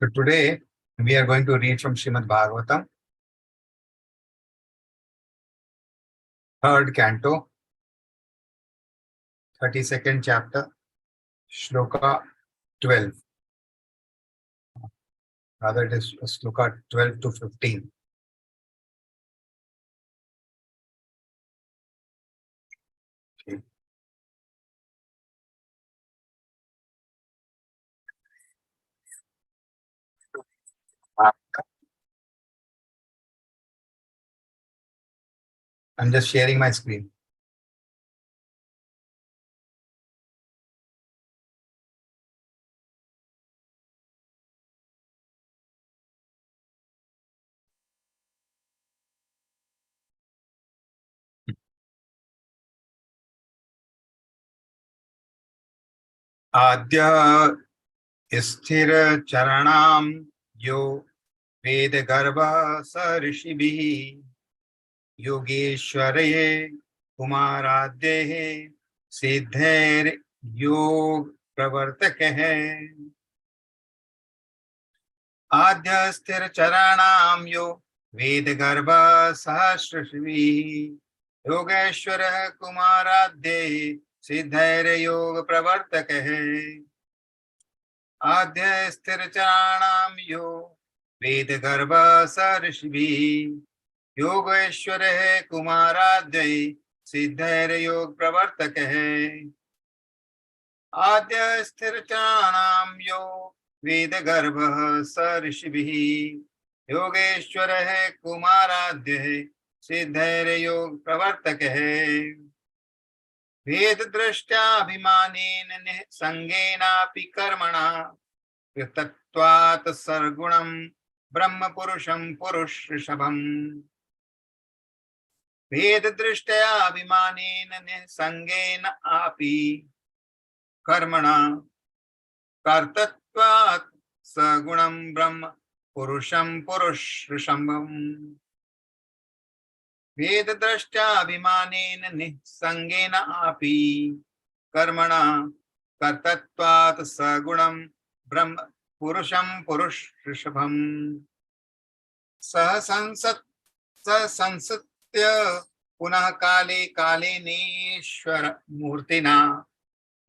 So today we are going to read from Srimad Bhagavatam, third canto, 32nd chapter, Shloka 12. Rather, it is Shloka 12 to 15. Okay. I'm just sharing my screen. Adya Sthira Charanam Yo Veda Garbha Sarishibhi Yogeshwaraye Kumaradyehe Siddhair Yog Pravartakahe आद्य स्थिर चरणाम यो वेद गर्भ सहस्रश्री योगेश्वर कुमाराध्य सिद्धैर योग प्रवर्तक है आद्य स्थिर चरणाम यो वेद गर्भ सहस्रश्री योगेश्वर कुमाराध्य सिद्धैर योग प्रवर्तक है आद्य स्थिर चरणाम यो वेद गर्भ स ऋषिभिः योगेश्वर है कुमाराध्य है सिद्धैर योग प्रवर्तक है वेद दृष्ट्याभिमानेन संगेनापि कर्मणा कृतत्वात् सर्गुणं ब्रह्म पुरुषं पुरुषऋषभम् वेद दृष्ट्याभिमानेन संगेन अपि कर्मणा कर्तत्वात् सगुणं ब्रह्म पुरुषं पुरुषऋषभम् वेद दृष्ट्याभिमानेन निःसंगेन अपि कर्मणा कर्तत्वात् सगुणं ब्रह्म पुरुषं पुरुषऋषभम् सह संसत्य पुनः काले कालेनेश्वर मूर्तिना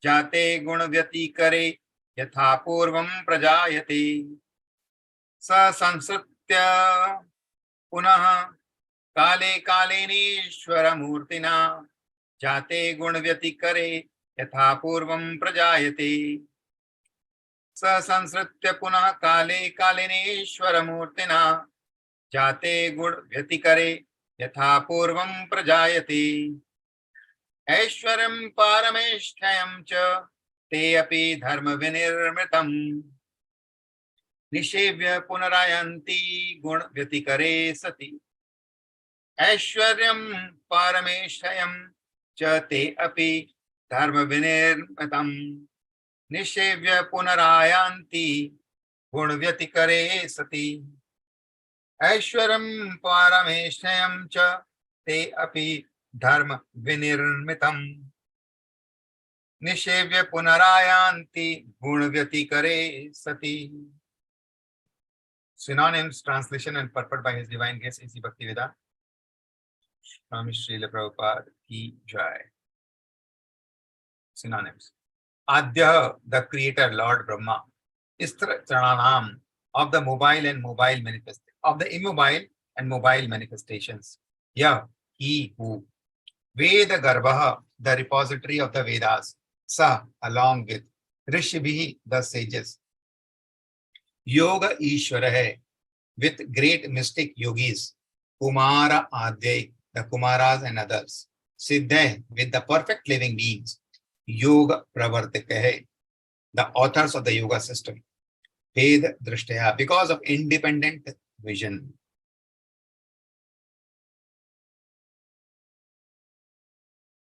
जाते गुण व्यतिकरे यथा पूर्वं प्रजायते स संसृत्य पुनः काले कालेनेश्वर मूर्तिना जाते गुण व्यतिकरे यथा पूर्वं प्रजायते स संसृत्य पुनः काले कालेनेश्वर मूर्तिना जाते गुण व्यतिकरे यथा पूर्वं प्रजायते ऐश्वर्यं पारमेष्ठ्यं च ते अपि धर्म विनिर्मितं निषेव्य पुनरायन्ति गुण व्यतिकरे सति ऐश्वर्यं पारमेष्ठ्यं च ते अपि धर्म विनिर्मितं निषेव्य पुनरायन्ति गुण व्यतिकरे सति ऐश्वर्यं पारमेष्ठ्यं च ते अपि धर्म विनिर्मितं निषेव्य पुनरायन्ति गुण व्यतिकरे सति. Synonyms, translation and purport by His Divine Grace A.C. Bhaktivedanta Swami Srila Prabhupada ki jai. Synonyms: Adya, the Creator, Lord Brahma. Istra Charanam, of the mobile and mobile manifestation, of the immobile and mobile manifestations. Yah, he who. Veda Garbha, the repository of the Vedas. Sa, along with. Rishibhi, the sages. Yoga Ishvara hai, with great mystic yogis. Kumara Adya, the Kumaras and others. Siddha, with the perfect living beings. Yoga Pravartaka hai, the authors of the yoga system. Ved Drishtaya, because of independent vision.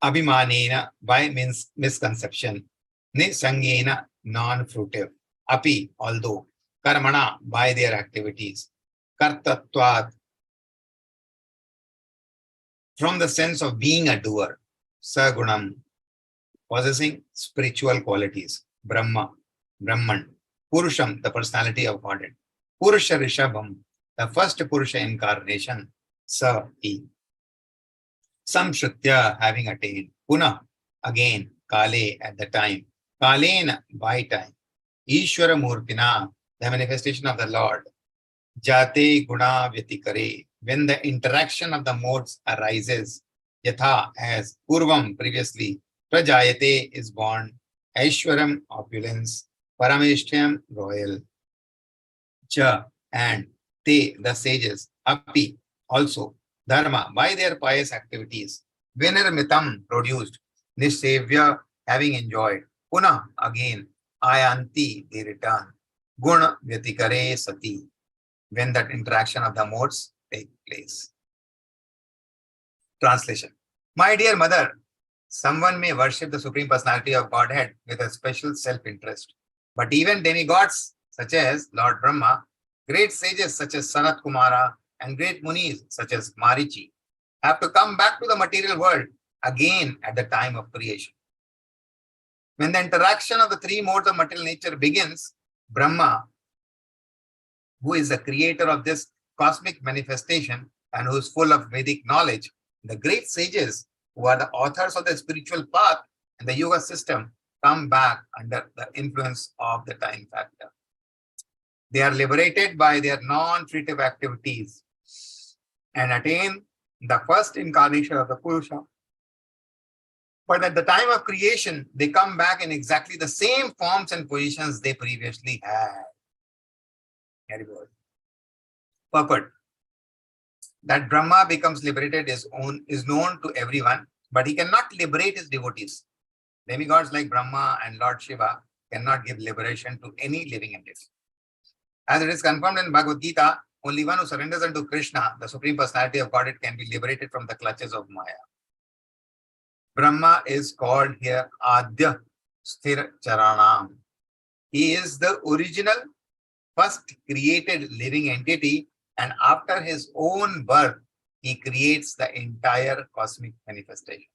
Abhimanena, by means misconception. Nisangena, non-fruitive. Api, although. Karmana, by their activities. Kartatvat, from the sense of being a doer. Sagunam, possessing spiritual qualities. Brahma, Brahman, Purusham, the personality of Godhead. Purusha Rishabham, the first Purusha incarnation. Sa, he. Samshrutya, having attained. Puna, again. Kale, at the time. Kalena, by time. Ishvara Murtina, the manifestation of the Lord. Jate Guna Vyatikare, when the interaction of the modes arises. Yatha, as Purvam, previously. Prajayate is born. Aishwaram, opulence. Parameshtyam, royal. Cha, and Te, the sages. Api, also. Dharma, by their pious activities. Vinirmitam, produced. Nissevya, having enjoyed. Puna, again. Ayanti, they return. Guna, Vyatikare, Sati, when that interaction of the modes take place. Translation. My dear mother, someone may worship the Supreme Personality of Godhead with a special self-interest. But even demigods such as Lord Brahma, great sages such as Sanat Kumara, and great munis such as Marichi have to come back to the material world again at the time of creation. When the interaction of the three modes of material nature begins, Brahma, who is the creator of this cosmic manifestation and who is full of Vedic knowledge, the great sages who are the authors of the spiritual path and the yoga system come back under the influence of the time factor. They are liberated by their non-fruitive activities and attain the first incarnation of the Purusha. But at the time of creation, they come back in exactly the same forms and positions they previously had. Very good. Purport. That Brahma becomes liberated is known to everyone, but he cannot liberate his devotees. Demigods like Brahma and Lord Shiva cannot give liberation to any living entity. As it is confirmed in Bhagavad Gita, only one who surrenders unto Krishna, the Supreme Personality of Godhead, can be liberated from the clutches of Maya. Brahma is called here Adya Sthir Charanam. He is the original, first created living entity, and after his own birth, he creates the entire cosmic manifestation.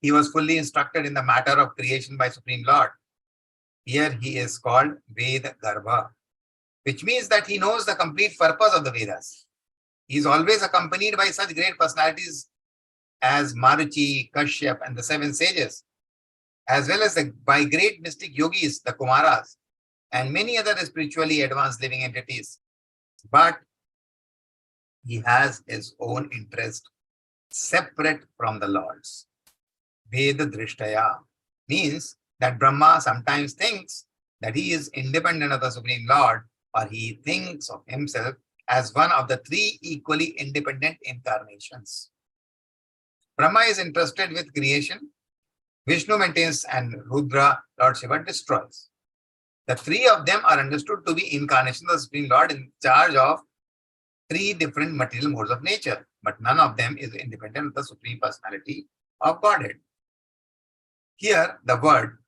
He was fully instructed in the matter of creation by Supreme Lord. Here he is called Veda Garbha, which means that he knows the complete purpose of the Vedas. He is always accompanied by such great personalities as Maruchi, Kashyap, and the seven sages, as well as by great mystic yogis, the Kumaras, and many other spiritually advanced living entities. But he has his own interest separate from the Lord's. Veda Drishtaya means that Brahma sometimes thinks that he is independent of the Supreme Lord, or he thinks of himself as one of the three equally independent incarnations. Brahma is interested with creation, Vishnu maintains, and Rudra, Lord Shiva, destroys. The three of them are understood to be incarnations of the Supreme Lord in charge of three different material modes of nature, but none of them is independent of the Supreme Personality of Godhead. Here, the word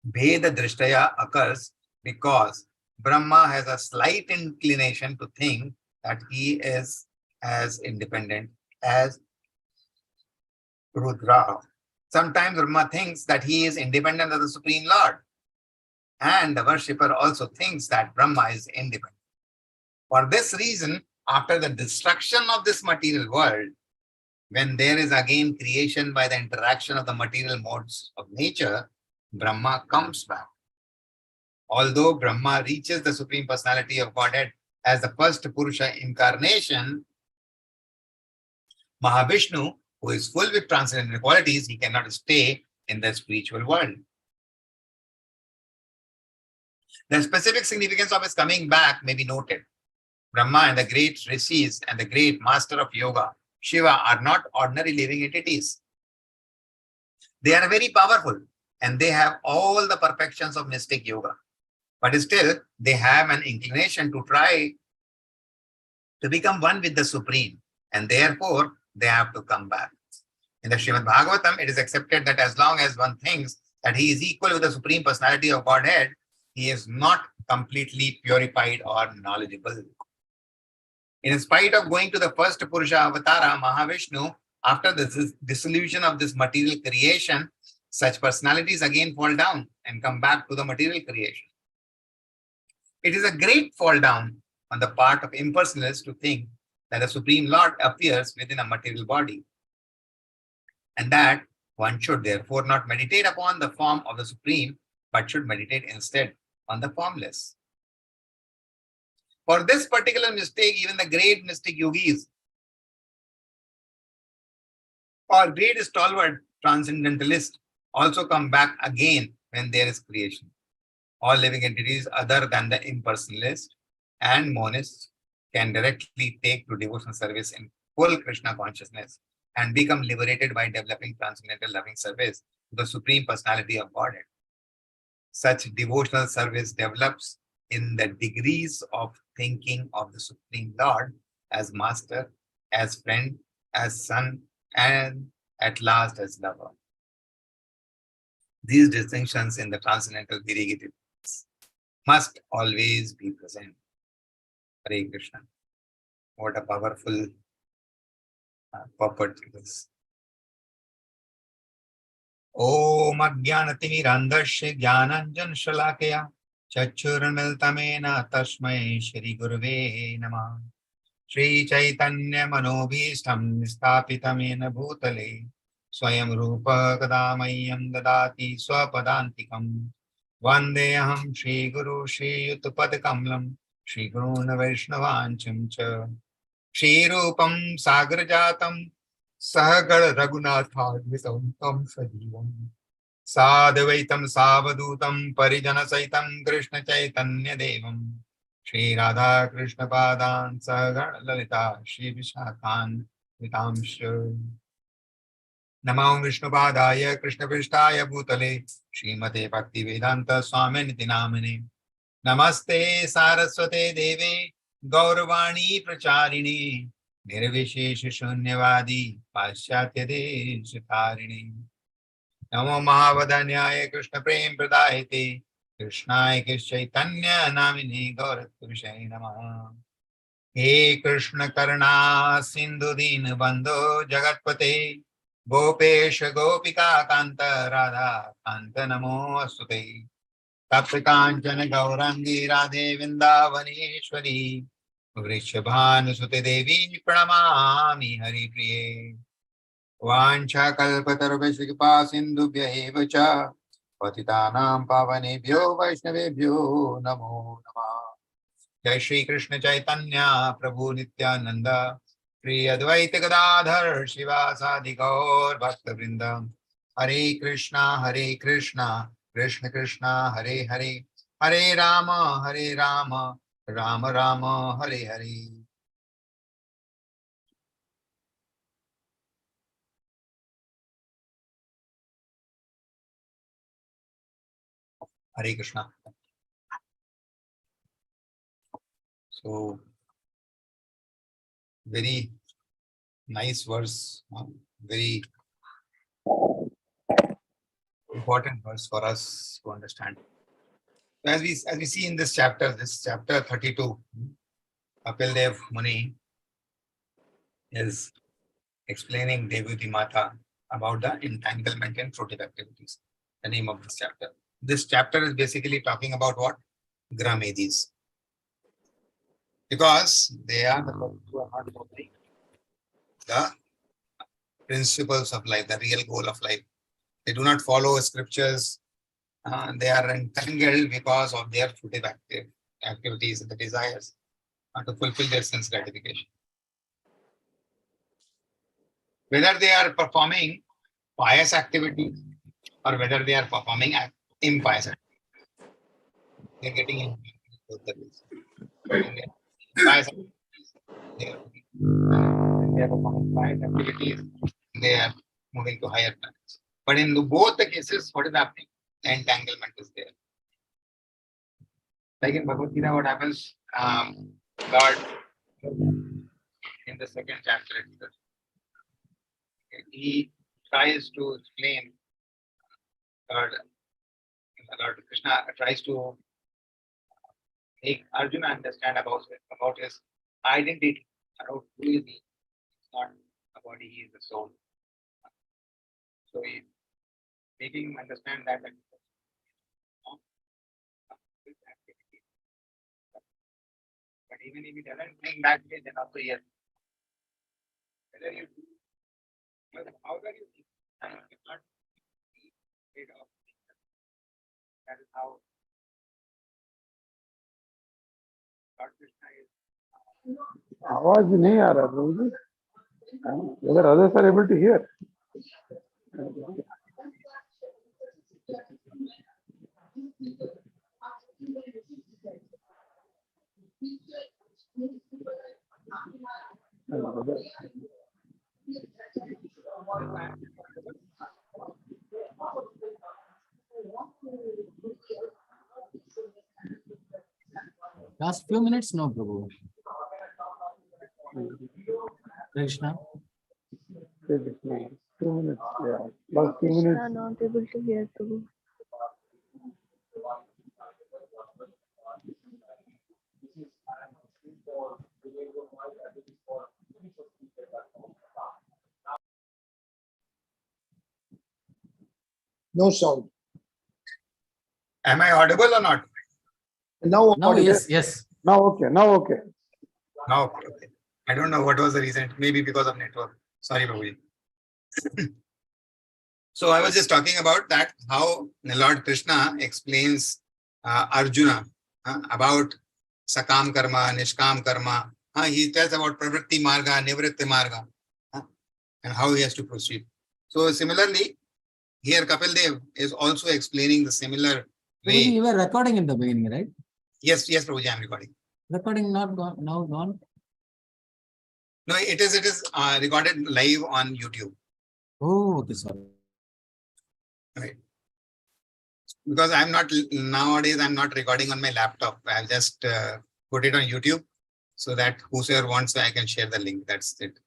Bheda Drishtaya occurs because Brahma has a slight inclination to think that he is as independent as Rudra. Sometimes Brahma thinks that he is independent of the Supreme Lord, and the worshipper also thinks that Brahma is independent. For this reason, after the destruction of this material world, when there is again creation by the interaction of the material modes of nature, Brahma comes back. Although Brahma reaches the Supreme Personality of Godhead as the first Purusha incarnation, Mahavishnu, who is full with transcendental qualities, he cannot stay in the spiritual world. The specific significance of his coming back may be noted. Brahma and the great rishis and the great master of yoga, Shiva, are not ordinary living entities. They are very powerful and they have all the perfections of mystic yoga. But still, they have an inclination to try to become one with the Supreme, and therefore they have to come back. In the Srimad Bhagavatam, it is accepted that as long as one thinks that he is equal with the Supreme Personality of Godhead, he is not completely purified or knowledgeable. In spite of going to the first Purusha Avatara, Mahavishnu, after the dissolution of this material creation, Such personalities again fall down and come back to the material creation. It is a great fall down on the part of impersonalists to think that the Supreme Lord appears within a material body, and that one should therefore not meditate upon the form of the Supreme, but should meditate instead on the formless. For this particular mistake, even the great mystic yogis or great stalwart transcendentalists also come back again when there is creation. All living entities other than the impersonalists and monists can directly take to devotional service in full Krishna consciousness and become liberated by developing transcendental loving service to the Supreme Personality of Godhead. Such devotional service develops in the degrees of thinking of the Supreme Lord as Master, as friend, as son, and at last as lover. These distinctions in the transcendental directives must always be present. Hare Krishna. What a powerful purport it is. Om Ajnanatimirandhasya Jnananjan Shalakaya Chachurmiltamena Tasmai Shri Gurve Namah Shri Chaitanya Manobhishtam Nistapitamena Bhutale Swayam Rupa Kadamayam Dadati Swapadantikam Vandeham Shri Guru Shri Yutupadkamlam Shri Guruna Vaishnavancham Cha Shri Rupam Sagrajatam Sahagar Raghunathavitam Tam Sajivam Sadvaitam Savadutam Parijana Saitam Krishna Chaitanya Devam Shri Radha Krishna Padan Sagar Lalita Shri Vishakhan Vitamsha Namam Vishnu Padaya Krishna Prishtaya Bhutale Srimate Bhakti Vedanta Swaminiti Namane Namaste Saraswate Deve Gauravani Pracharini Nirvishesha Shunyavadi Paschatya Deshatarini Namo Mahavadanyaya Krishna Prem Pradayate Krishnaya Chaitanya Namine Gauratvishay Namah He Krishna Karna Sindhu Deen Bandho Jagatpate Gopesha Gopika Kanta Radha Kanta Namo Asute Taptakanchana Gaurangi Radhe Vindavaneshwari Vrishabhanusute Devi Pranamami Hari Priye Vancha Kalpatarvesha Kripa Sindhubhya eva cha Patitanam Pavanebhyo Vaishnavebhyo Namo Namah Jai Shri Krishna Chaitanya Prabhu Nityananda Shri Advaita Gadadhar Shivasadi Gaur Bhakta Vrinda Hare Krishna Krishna Krishna Hare Hare Hare Rama Rama Rama Hare Hare. Hare Krishna. So, very nice verse, very important verse for us to understand. As we see in this chapter 32, Kapil Dev Muni is explaining Devuti Mata about the entanglement in fruitive activities. The name of this chapter. This chapter is basically talking about what? Gramedis. Because they are the people who are not following the principles of life, the real goal of life. They do not follow scriptures. They are entangled because of their fruitive activities and the desires to fulfill their sense gratification. Whether they are performing pious activities or whether they are performing impious activities, they are getting in both the ways. Pious activities, they are performing pious activities, they are moving to higher planets. But in both the cases, what is happening? The entanglement is there. Like in Bhagavad Gita, what happens? God, in the second chapter, he tries to explain, Lord Krishna tries to make Arjuna understand about his identity, about who is he. It's not a body, he is the soul. So he making him understand that but even if he doesn't think that way, then also yes. Whether you do, however you think, you cannot be afraid of that is how God Krishna is. आवाज नहीं आ रहा प्रभु जी whether others are able to hear. Last few minutes, no, Prabhu. Krishna. 2 minutes, yeah. Last 2 minutes. Krishna not able to hear Prabhu. No sound. Am I audible or not? Now, Now, audible. yes. Now okay. Now okay. No, okay. I don't know what was the reason. Maybe because of network. Sorry, Prabhuji. So I was just talking about that, how Lord Krishna explains Arjuna about Sakam Karma, Nishkam Karma. He tells about Pravritti Marga, Nivritti Marga, and how he has to proceed. So similarly, here Kapil Dev is also explaining the similar way. Prabhuji, you were recording in the beginning, right? Yes, Prabhuji, I am recording. Recording not gone, now gone? No, it is recorded live on YouTube. Oh, okay, sorry. Right. Because nowadays I'm not recording on my laptop. I've just put it on YouTube so that whosoever wants, I can share the link. That's it.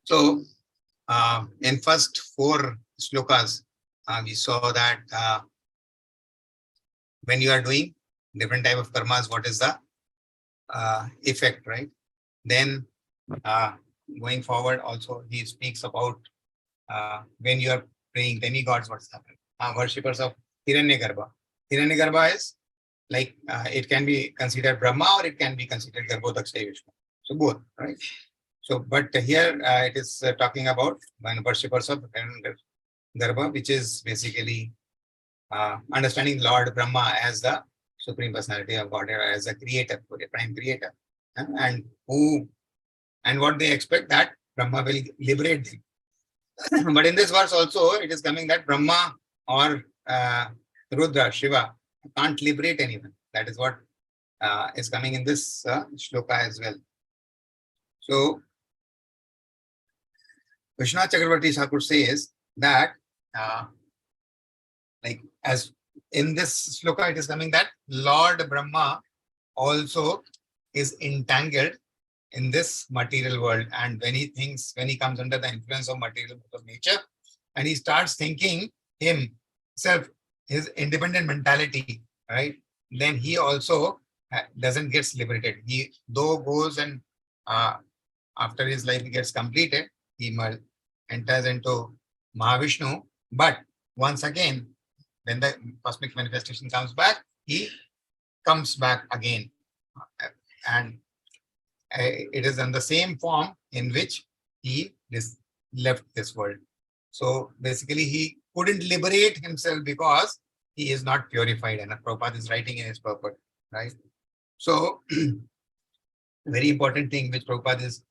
So in first 4 shlokas, we saw that when you are doing different type of karmas, what is the effect, right? Then going forward, also he speaks about when you are praying demigods, what's happening. Worshippers of Hiranyagarbha. Hiranyagarbha is like it can be considered Brahma or it can be considered Garbhodakshay Vishnu. So both, right? So, but here it is talking about when worshippers of Hiranyagarbha, which is basically understanding Lord Brahma as the Supreme Personality of God, as a creator, a prime creator, and what they expect that Brahma will liberate them. But in this verse also, it is coming that Brahma or Rudra, Shiva, can't liberate anyone. That is what is coming in this shloka as well. So, Vishwanath Chakravarti Thakur says that, like as in this shloka, it is coming that Lord Brahma also is entangled in this material world, and when he comes under the influence of material of nature, and he starts thinking himself, his independent mentality, right? Then he also doesn't get liberated. He though goes and after his life gets completed, he enters into Mahavishnu, but once again, when the cosmic manifestation comes back, he comes back again, and it is in the same form in which he left this world. So basically, he couldn't liberate himself because he is not purified, and Prabhupada is writing in his purport, right? So, very important thing which Prabhupada is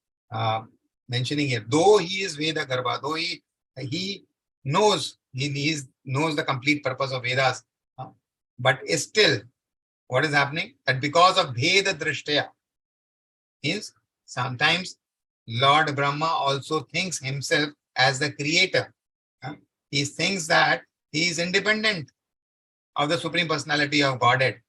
mentioning here. Though he is Veda Garbha, though he knows knows the complete purpose of Vedas, but still, what is happening? That because of Veda Drishtaya, means sometimes Lord Brahma also thinks himself as the creator. He thinks that he is independent of the Supreme Personality of Godhead,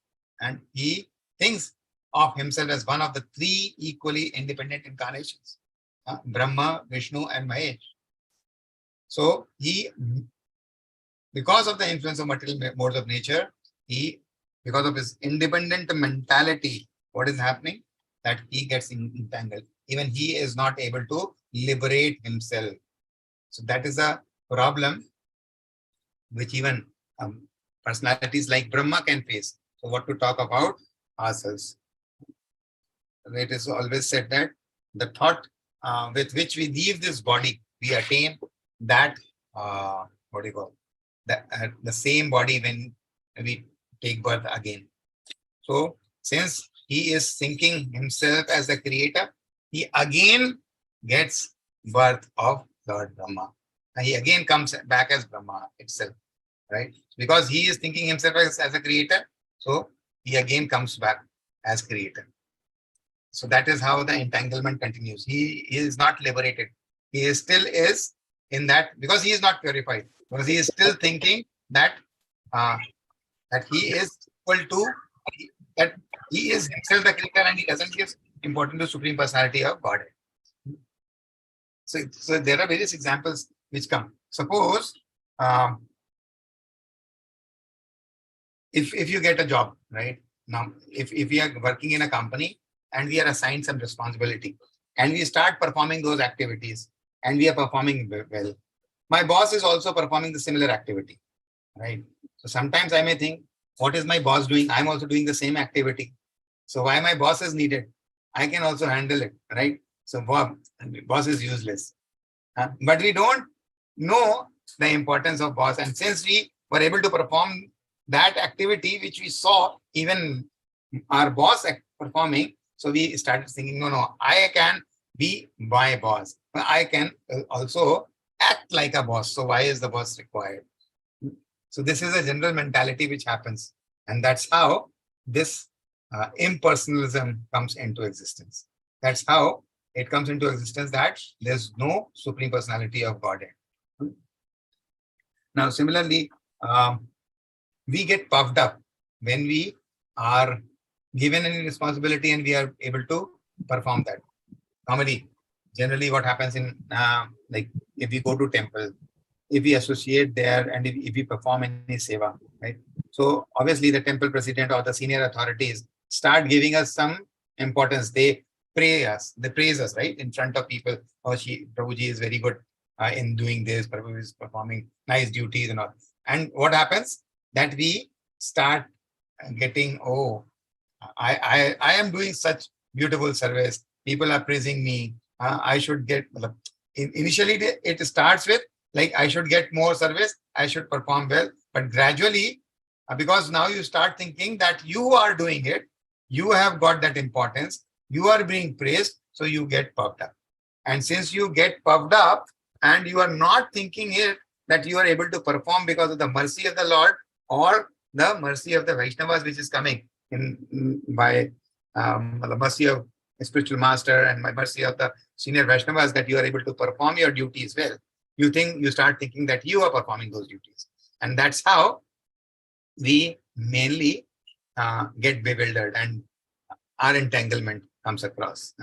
and he thinks of himself as one of the 3 equally independent incarnations, Brahma, Vishnu, and Mahesh. So he, because of the influence of material modes of nature, because of his independent mentality, what is happening? That he gets entangled. Even he is not able to liberate himself. So that is a problem which even personalities like Brahma can face. So what to talk about ourselves? It is always said that the thought with which we leave this body, we attain that what do you call the same body when we take birth again. So since he is thinking himself as the creator, he again gets birth of Lord Brahma. And he again comes back as Brahma itself, right? Because he is thinking himself as a creator, so he again comes back as creator. So that is how the entanglement continues. He is not liberated. He is still is in that because he is not purified. Because he is still thinking that uh, that he is equal to that he is himself the creator and he doesn't give importance to Supreme Personality of Godhead. So there are various examples which come. Suppose if you get a job, right? Now, if we are working in a company and we are assigned some responsibility and we start performing those activities and we are performing well, my boss is also performing the similar activity, right? So sometimes I may think, what is my boss doing? I'm also doing the same activity. So why my boss is needed? I can also handle it, right? So boss is useless. But we don't know the importance of boss. And since we were able to perform that activity which we saw even our boss performing, so we started thinking, no, I can be my boss. I can also act like a boss. So why is the boss required? So this is a general mentality which happens. And that's how this impersonalism comes into existence. That's how it comes into existence, that there's no Supreme Personality of Godhead. Now, similarly, we get puffed up when we are given any responsibility and we are able to perform that. Normally, generally what happens in like if we go to temple, if we associate there and if we perform any seva, right? So obviously the temple president or the senior authorities start giving us some importance. They praise us, right? In front of people. Oh, Prabhuji is very good in doing this. Prabhu is performing nice duties and all. And what happens? That we start getting, oh, I am doing such beautiful service. People are praising me. I should get, initially it starts with like, I should get more service. I should perform well. But gradually, because now you start thinking that you are doing it, you have got that importance, you are being praised, so you get puffed up. And since you get puffed up and you are not thinking it, that you are able to perform because of the mercy of the Lord or the mercy of the Vaishnavas which is coming by the mercy of a spiritual master and by mercy of the senior Vaishnavas, that you are able to perform your duties well. You start thinking that you are performing those duties. And that's how we mainly get bewildered and our entanglement comes across.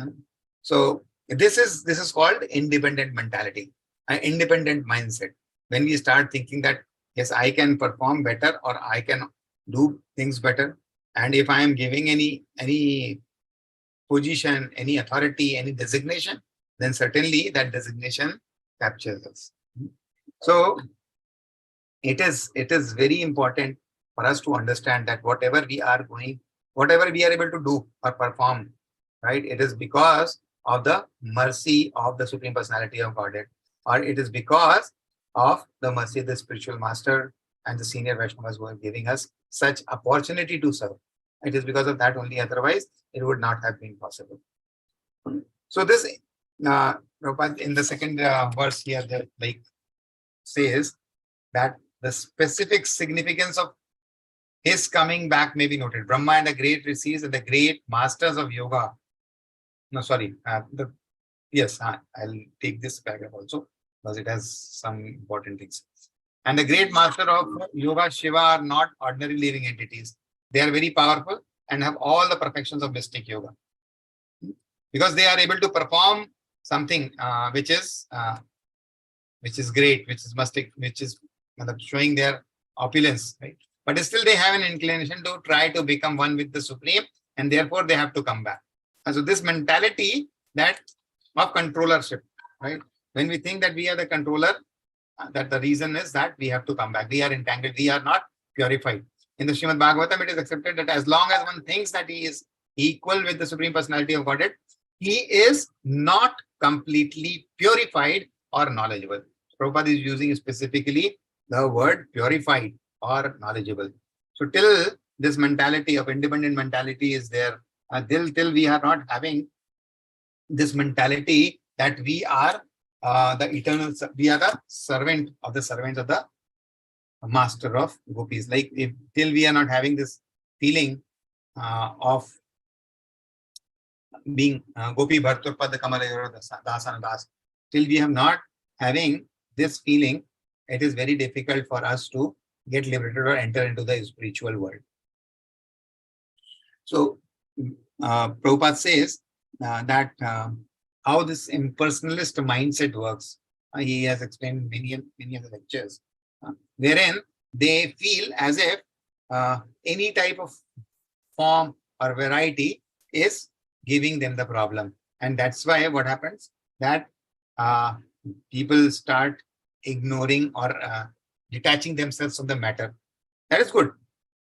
So this is called independent mentality, an independent mindset. When we start thinking that, yes, I can perform better or I can do things better. And if I am giving any position, any authority, any designation, then certainly that designation captures us. So it is very important for us to understand that whatever we are able to do or perform, right, it is because of the mercy of the Supreme Personality of Godhead, or it is because of the mercy of the spiritual master and the senior Vaishnavas who are giving us such opportunity to serve. It is because of that only, otherwise it would not have been possible. So this Prabhupada in the second verse here, says that the specific significance of his coming back may be noted. Brahma and the great rishis and the great masters of yoga. No, sorry. I'll take this paragraph also because it has some important things. And the great master of yoga, Shiva, are not ordinary living entities. They are very powerful and have all the perfections of mystic yoga. Because they are able to perform something which is great, which is mystic, which is showing their opulence, right? But still they have an inclination to try to become one with the Supreme, and therefore they have to come back. And so this mentality that of controllership, right? When we think that we are the controller, that the reason is that we have to come back. We are entangled. We are not purified. In the Srimad Bhagavatam, it is accepted that as long as one thinks that he is equal with the Supreme Personality of Godhead, he is not completely purified or knowledgeable. Prabhupada is using specifically the word purified or knowledgeable. So till this mentality of independent mentality is there, till we are not having this mentality that we are the eternal, we are the servant of the servants of the master of gopis. Like if till we are not having this feeling of being Gopi Bharturpad Kamalayura Dasana Das, till we have not having this feeling, it is very difficult for us to get liberated or enter into the spiritual world. So Prabhupada says that how this impersonalist mindset works. He has explained many of the lectures, wherein they feel as if any type of form or variety is giving them the problem. And that's why what happens, that people start ignoring or detaching themselves from the matter. That is good,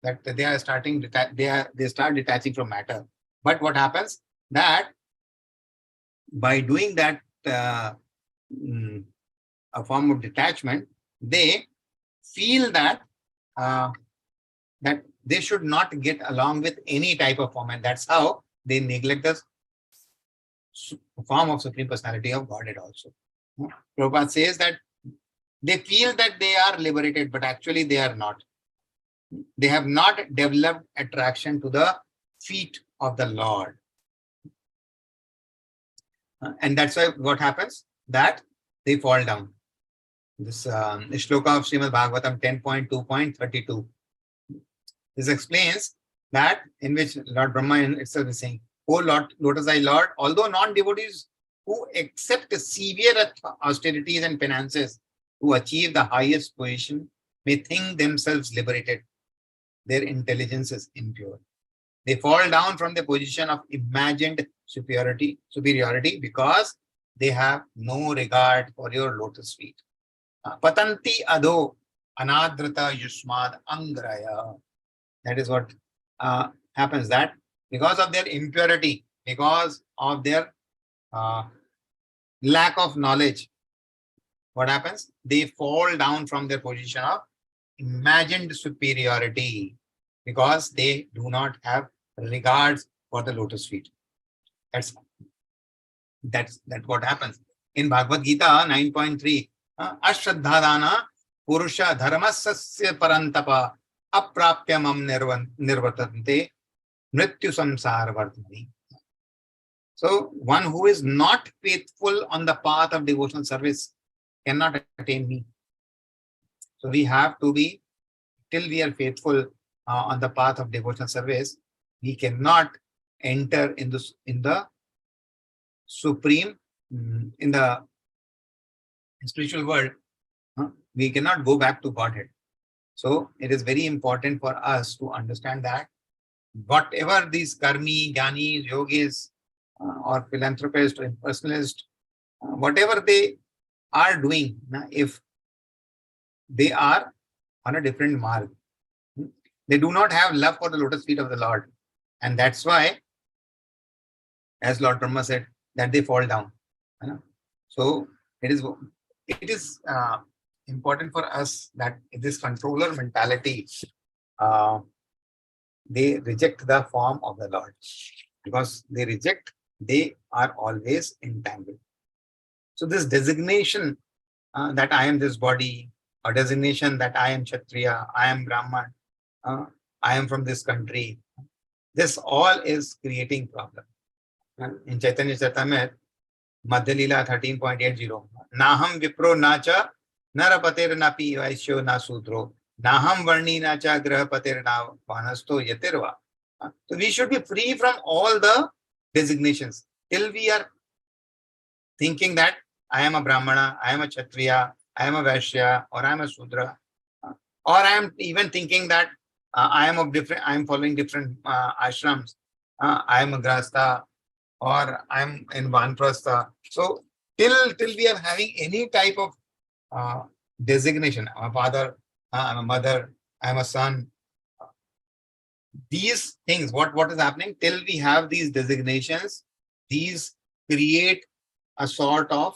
that they are starting, they start detaching from matter. But what happens, that by doing that a form of detachment, they feel that that they should not get along with any type of form, and that's how they neglect the form of Supreme Personality of Godhead also. Prabhupada says that they feel that they are liberated, but actually they are not. They have not developed attraction to the feet of the Lord. And that's why what happens, that they fall down. This shloka of Srimad Bhagavatam 10.2.32. This explains that, in which Lord Brahma itself is saying, "O Lord, Lotus Eye Lord, although non-devotees who accept severe austerities and penances to achieve the highest position may think themselves liberated, their intelligence is impure. They fall down from the position of imagined superiority because they have no regard for your lotus feet. Patanti adho anadrata yushmad angraya." That is what happens, that because of their impurity, because of their lack of knowledge, what happens? They fall down from their position of imagined superiority because they do not have regards for the lotus feet. That's what happens. In Bhagavad Gita 9.3, Ashraddhadana Purusha Dharmasasya Parantapa Aprapyamam Nirvatante Mrityu Samsara Vartmani. So one who is not faithful on the path of devotional service cannot attain me. So we have to be, till we are faithful on the path of devotional service, we cannot enter in the supreme, in the spiritual world. We cannot go back to Godhead. So it is very important for us to understand that whatever these karmi, jnanis, yogis, or philanthropists or impersonalists, whatever they are doing, if they are on a different mark, they do not have love for the lotus feet of the Lord. And that's why, as Lord Brahma said, that they fall down. So it is important for us that this controller mentality, they reject the form of the Lord. Because they are always entangled. So this designation that I am this body, or designation that I am Kshatriya, I am Brahman, I am from this country, this all is creating problem. In Chaitanya Charitamrita, Madhya Leela 13.80, Naham Vipro Nacha Narapatir Napi Vaishyo Na Sudro Naham Varni Nacha Grahapatir Na Vanasto Yatirva. So we should be free from all the designations. Till we are thinking that I am a Brahmana, I am a Kshatriya, I am a Vaishya, or I am a Sudra, or I am even thinking that I am following different ashrams, I am a Grahastha, or I am in Vanprastha. So till we are having any type of designation. I'm a father, I'm a mother, I'm a son. These things, what is happening till we have these designations, these create a sort of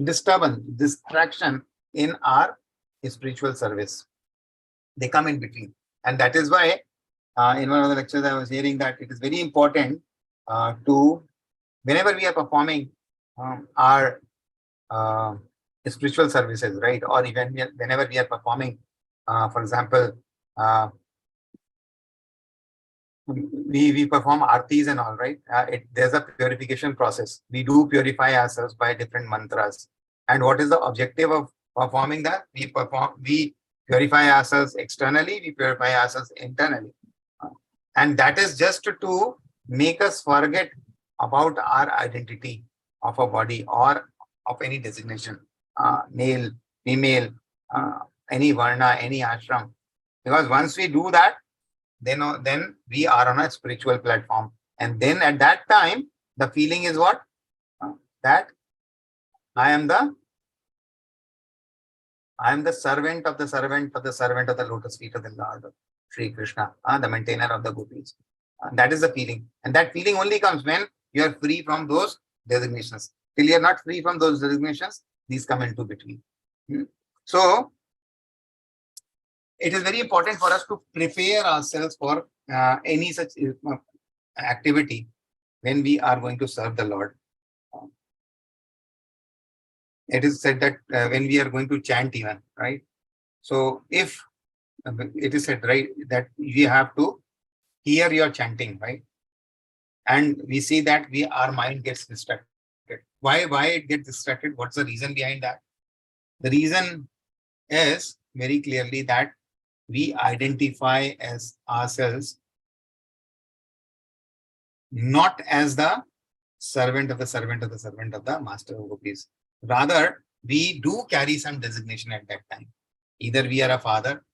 disturbance, distraction in our spiritual service. They come in between. And that is why in one of the lectures I was hearing that it is very important to, whenever we are performing our spiritual services, right? Or even whenever we are performing, for example, we perform artis and all, right? There's a purification process. We do purify ourselves by different mantras. And what is the objective of performing that? We purify ourselves externally, we purify ourselves internally. And that is just to make us forget about our identity of a body or of any designation, male, female, any varna, any ashram. Because once we do that, then we are on a spiritual platform. And then at that time, the feeling is what? That I am the servant of the servant of the servant of the lotus feet of the Lord Sri Krishna, the maintainer of the gopis. That is the feeling. And that feeling only comes when you are free from those designations. Till you are not free from those designations, these come into between. So, it is very important for us to prepare ourselves for any such activity when we are going to serve the Lord. It is said that when we are going to chant even, right? So if it is said, right, that we have to hear your chanting, right? And we see that our mind gets distracted. Why it gets distracted? What's the reason behind that? The reason is very clearly that we identify as ourselves not as the servant of the servant of the servant of the master of gopis. Rather, we do carry some designation at that time. Either we are a father,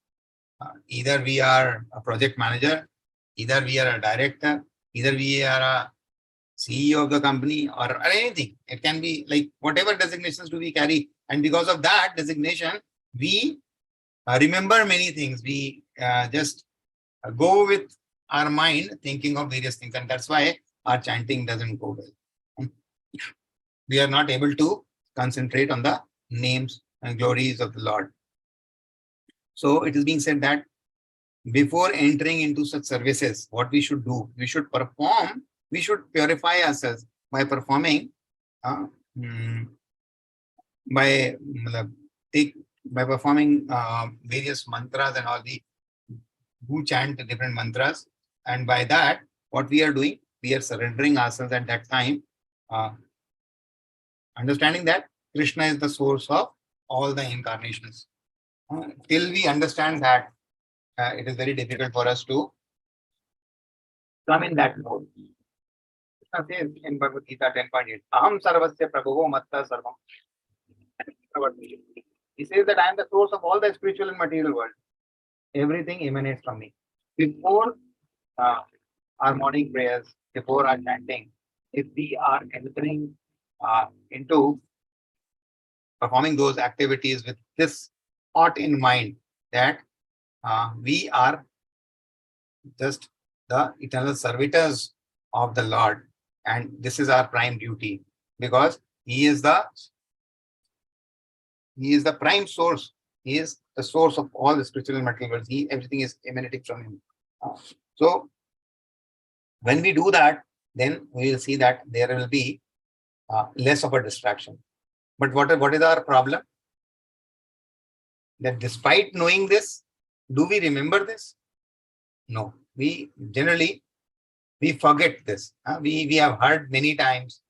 either we are a project manager, either we are a director, either we are a CEO of the company or anything. It can be like whatever designations do we carry. And because of that designation, we remember many things. We just go with our mind thinking of various things. And that's why our chanting doesn't go well. We are not able to concentrate on the names and glories of the Lord. So it is being said that before entering into such services, what we should do, we should purify ourselves by performing, by performing various mantras and all. We do chant the different mantras, and by that, what we are doing, we are surrendering ourselves at that time, understanding that Krishna is the source of all the incarnations. Till we understand that, it is very difficult for us to come in that mode. Krishna says in Bhagavad Gita 10.8, Aham sarvasya prabhuvo matta sarvam. He says that I am the source of all the spiritual and material world. Everything emanates from me. Before our morning prayers, before our chanting, if we are entering into performing those activities with this thought in mind that we are just the eternal servitors of the Lord, and this is our prime duty, because He is the prime source. He is the source of all the spiritual and material worlds. Everything is emanating from Him. So when we do that, then we will see that there will be less of a distraction. But what is our problem? That despite knowing this, do we remember this? No. We generally forget this. We have heard many times.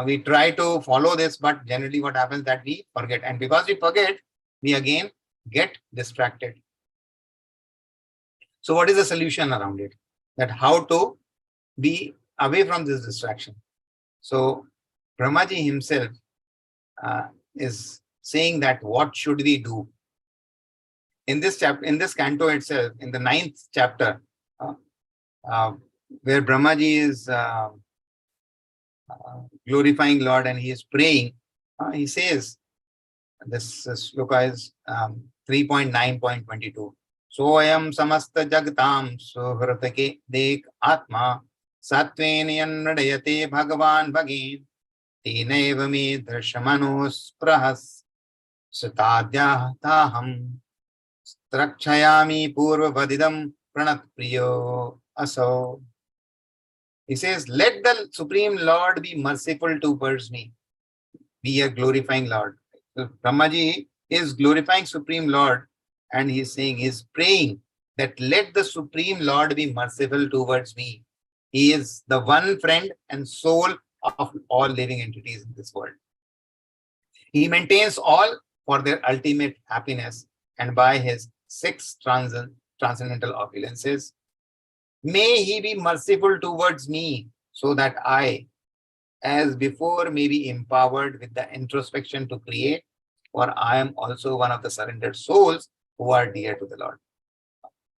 We try to follow this, but generally what happens that we forget. And because we forget, we again get distracted. So what is the solution around it? That how to be away from this distraction. So Brahmaji himself is saying that what should we do? In this chapter, in this canto itself, in the 9th chapter, where Brahmaji is glorifying Lord and he is praying, he says, this sloka is 3.9.22. Soyam samasta jagtam suhratake dek atma satven yannadayate bhagavan bhagin tenaiva me drshamano sprahas satadyah taham strakshayami purvavadidam pranat priyo aso. He says, let the Supreme Lord be merciful towards me. Be a glorifying Lord. So Brahmaji is glorifying Supreme Lord and he is saying, he is praying that let the Supreme Lord be merciful towards me. He is the one friend and soul of all living entities in this world. He maintains all for their ultimate happiness and by his 6 transcendental opulences. May he be merciful towards me so that I, as before, may be empowered with the introspection to create, for I am also one of the surrendered souls who are dear to the Lord.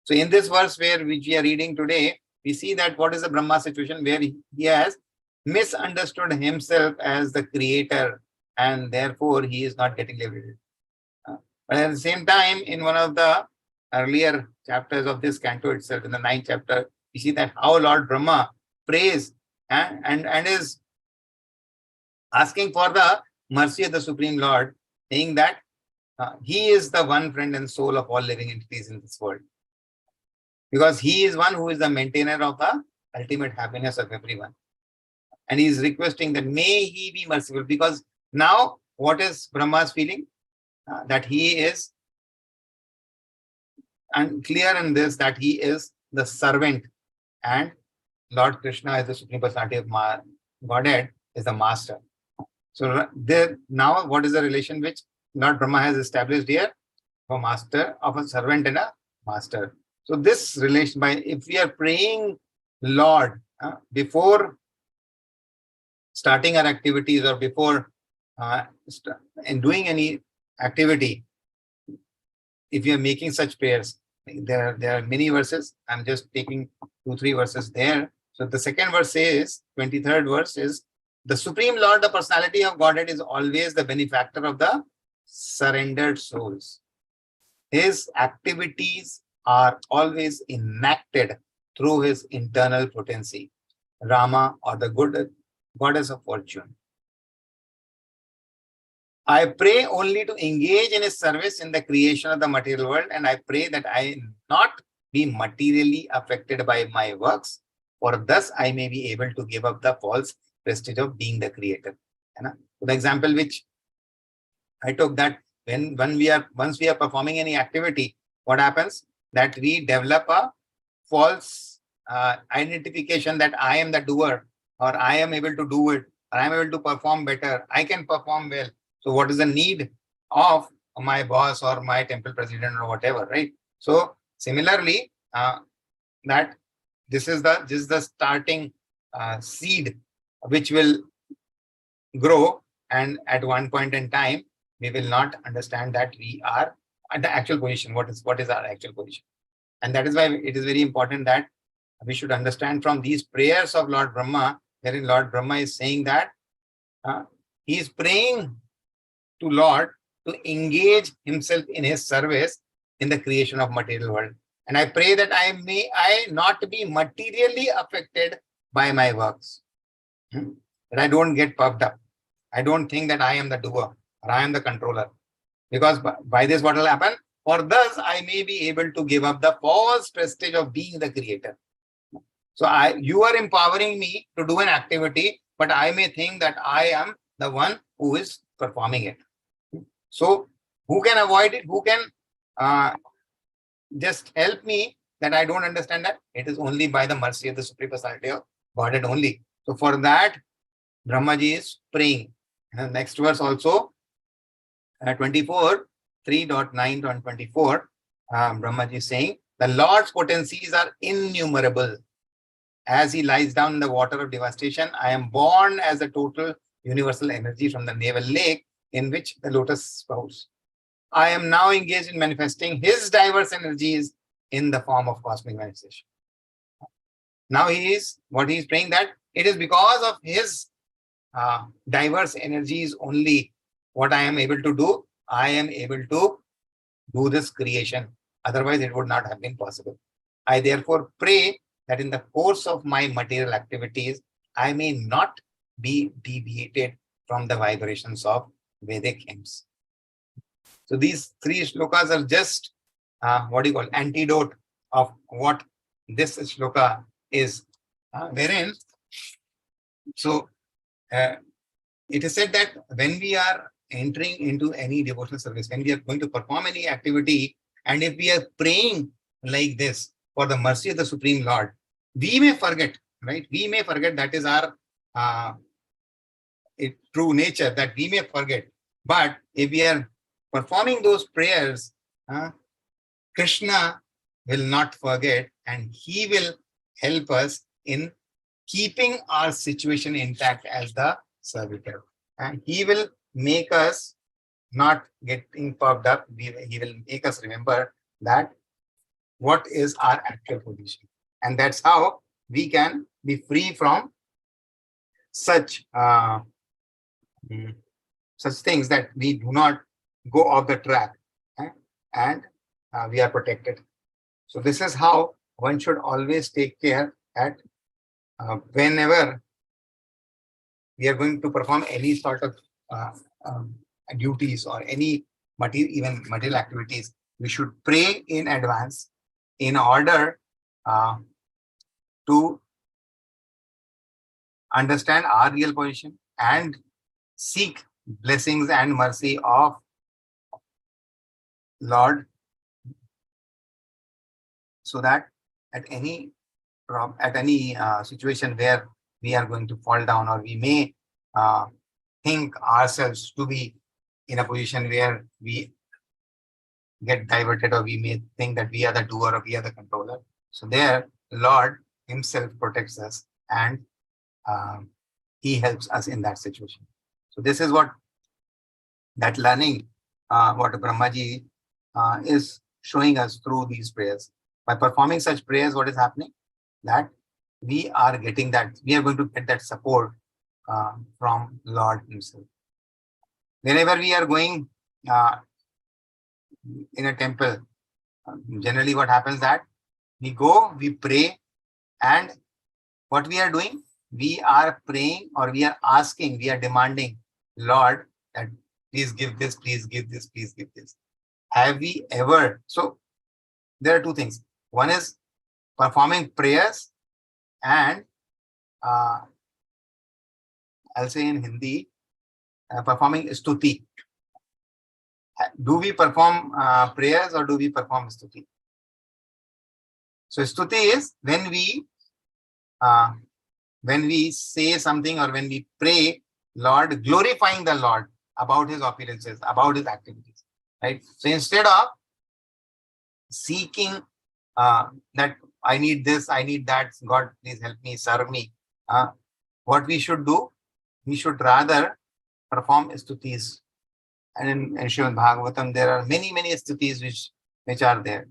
So in this verse which we are reading today, we see that what is the Brahma situation where he has misunderstood himself as the creator and therefore he is not getting liberated. But at the same time, in one of the earlier chapters of this canto itself, in the 9th chapter, we see that how Lord Brahma prays and is asking for the mercy of the Supreme Lord, saying that he is the one friend and soul of all living entities in this world. Because he is one who is the maintainer of the ultimate happiness of everyone. And he is requesting that may he be merciful, because now what is Brahma's feeling? That he is, and clear in this, that he is the servant and Lord Krishna is the Supreme Personality of Godhead, is the master. So there, now what is the relation which Lord Brahma has established here? A master, of a servant and a master. So this relation, by if we are praying Lord before starting our activities or before in doing any activity, if you are making such prayers, there are many verses. I'm just taking 2-3 verses there. So the second verse says, 23rd verse is, the Supreme Lord, the personality of Godhead, is always the benefactor of the surrendered souls. His activities are always enacted through his internal potency, Rama, or the good goddess of fortune. I pray only to engage in his service in the creation of the material world, and I pray that I not be materially affected by my works, for thus I may be able to give up the false prestige of being the creator. So the example which I took, that once we are performing any activity, what happens? That we develop a false identification that I am the doer, or I am able to do it, or I am able to perform better, I can perform well. So what is the need of my boss or my temple president or whatever, right? So similarly, that this is the starting seed which will grow, and at one point in time we will not understand that we are at the actual position. What is our actual position? And that is why it is very important that we should understand from these prayers of Lord Brahma, wherein Lord Brahma is saying that he is praying to Lord to engage himself in his service in the creation of material world. And I pray that I not be materially affected by my works. That I don't get puffed up. I don't think that I am the doer or I am the controller. Because by this what will happen? For thus I may be able to give up the false prestige of being the creator. So you are empowering me to do an activity, but I may think that I am the one who is performing it. So who can avoid it? Who can just help me that I don't understand that? It is only by the mercy of the Supreme Personality of Godhead only. So for that, Brahmaji is praying. And the next verse also, 24, 3.9.24, Brahmaji is saying, the Lord's potencies are innumerable. As he lies down in the water of devastation, I am born as a total universal energy from the navel lake in which the lotus sprouts. I am now engaged in manifesting his diverse energies in the form of cosmic manifestation. Now what he is praying, that it is because of his diverse energies only, what I am able to do, I am able to do this creation. Otherwise, it would not have been possible. I therefore pray that in the course of my material activities, I may not be deviated from the vibrations of Vedic hymns. So these three shlokas are just what do you call antidote of what this shloka is. Wherein, so it is said that when we are entering into any devotional service, when we are going to perform any activity, and if we are praying like this for the mercy of the Supreme Lord, we may forget, right? We may forget, that is our uh, true nature, that we may forget. But if we are performing those prayers, Krishna will not forget, and he will help us in keeping our situation intact as the servitor. And he will make us not getting puffed up. He will make us remember that what is our actual position. And that's how we can be free from such such things, that we do not go off the track, and we are protected. So this is how one should always take care at whenever we are going to perform any sort of duties or any material, even material activities. We should pray in advance in order to understand our real position and seek blessings and mercy of Lord, so that at any situation where we are going to fall down, or we may think ourselves to be in a position where we get diverted, or we may think that we are the doer or we are the controller. So there, Lord himself protects us, and he helps us in that situation. So this is what that learning, what Brahmaji is showing us through these prayers. By performing such prayers, what is happening? That we are getting that, we are going to get that support from Lord himself. Whenever we are going in a temple, generally what happens, that we go, we pray, and what we are doing, we are praying, or we are asking, we are demanding, Lord, that please give this, please give this, please give this. Have we ever? So there are two things. One is performing prayers, and I'll say in Hindi, performing stuti. Do we perform prayers, or do we perform stuti? So stuti is when we say something, or when we pray, Lord, glorifying the Lord about his opulences, about his activities, right? So instead of seeking that I need this, I need that, God, please help me, serve me, what we should do, we should rather perform stutis. And in Srimad Bhagavatam, there are many stutis which are there.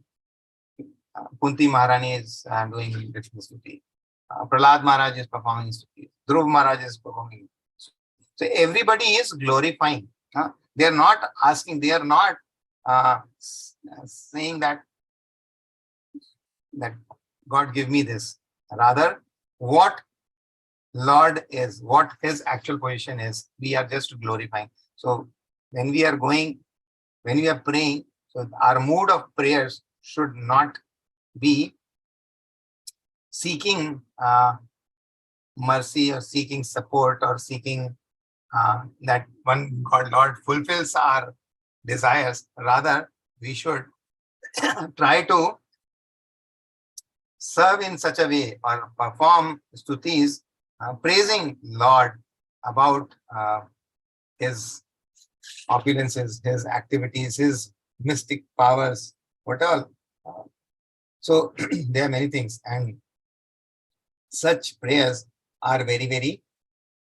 Kunti Maharani is doing different stuti. Prahlad Maharaj is performing stuti. Dhruv Maharaj is performing. So everybody is glorifying. They are not asking, they are not saying that God give me this. Rather, what Lord is, what his actual position is, we are just glorifying. So when we are going, when we are praying, so our mood of prayers should not be seeking mercy, or seeking support, or seeking that one God, Lord, fulfills our desires. Rather, we should try to serve in such a way, or perform stutis, praising Lord about his opulences, his activities, his mystic powers, what all. So there are many things, and such prayers are very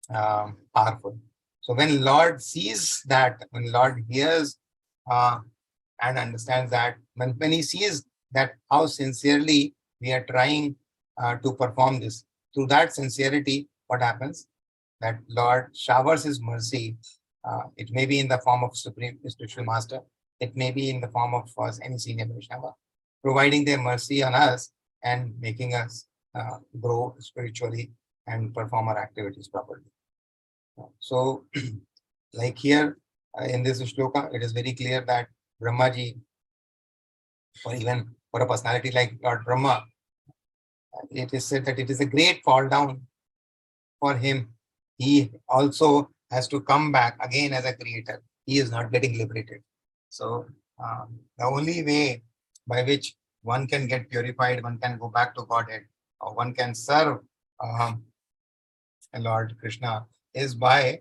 powerful. So when Lord sees that, when Lord hears and understands that, when he sees that how sincerely we are trying to perform this, through that sincerity, what happens? that Lord showers His mercy. It may be in the form of Supreme Spiritual Master. It may be in the form of any senior Vaishnava, providing their mercy on us and making us grow spiritually and perform our activities properly. So, like here in this shloka, it is very clear that Brahmaji, or even for a personality like Lord Brahma, it is said that it is a great fall down for him. He also has to come back again as a creator. He is not getting liberated. So the only way by which one can get purified, one can go back to Godhead, or one can serve Lord Krishna is by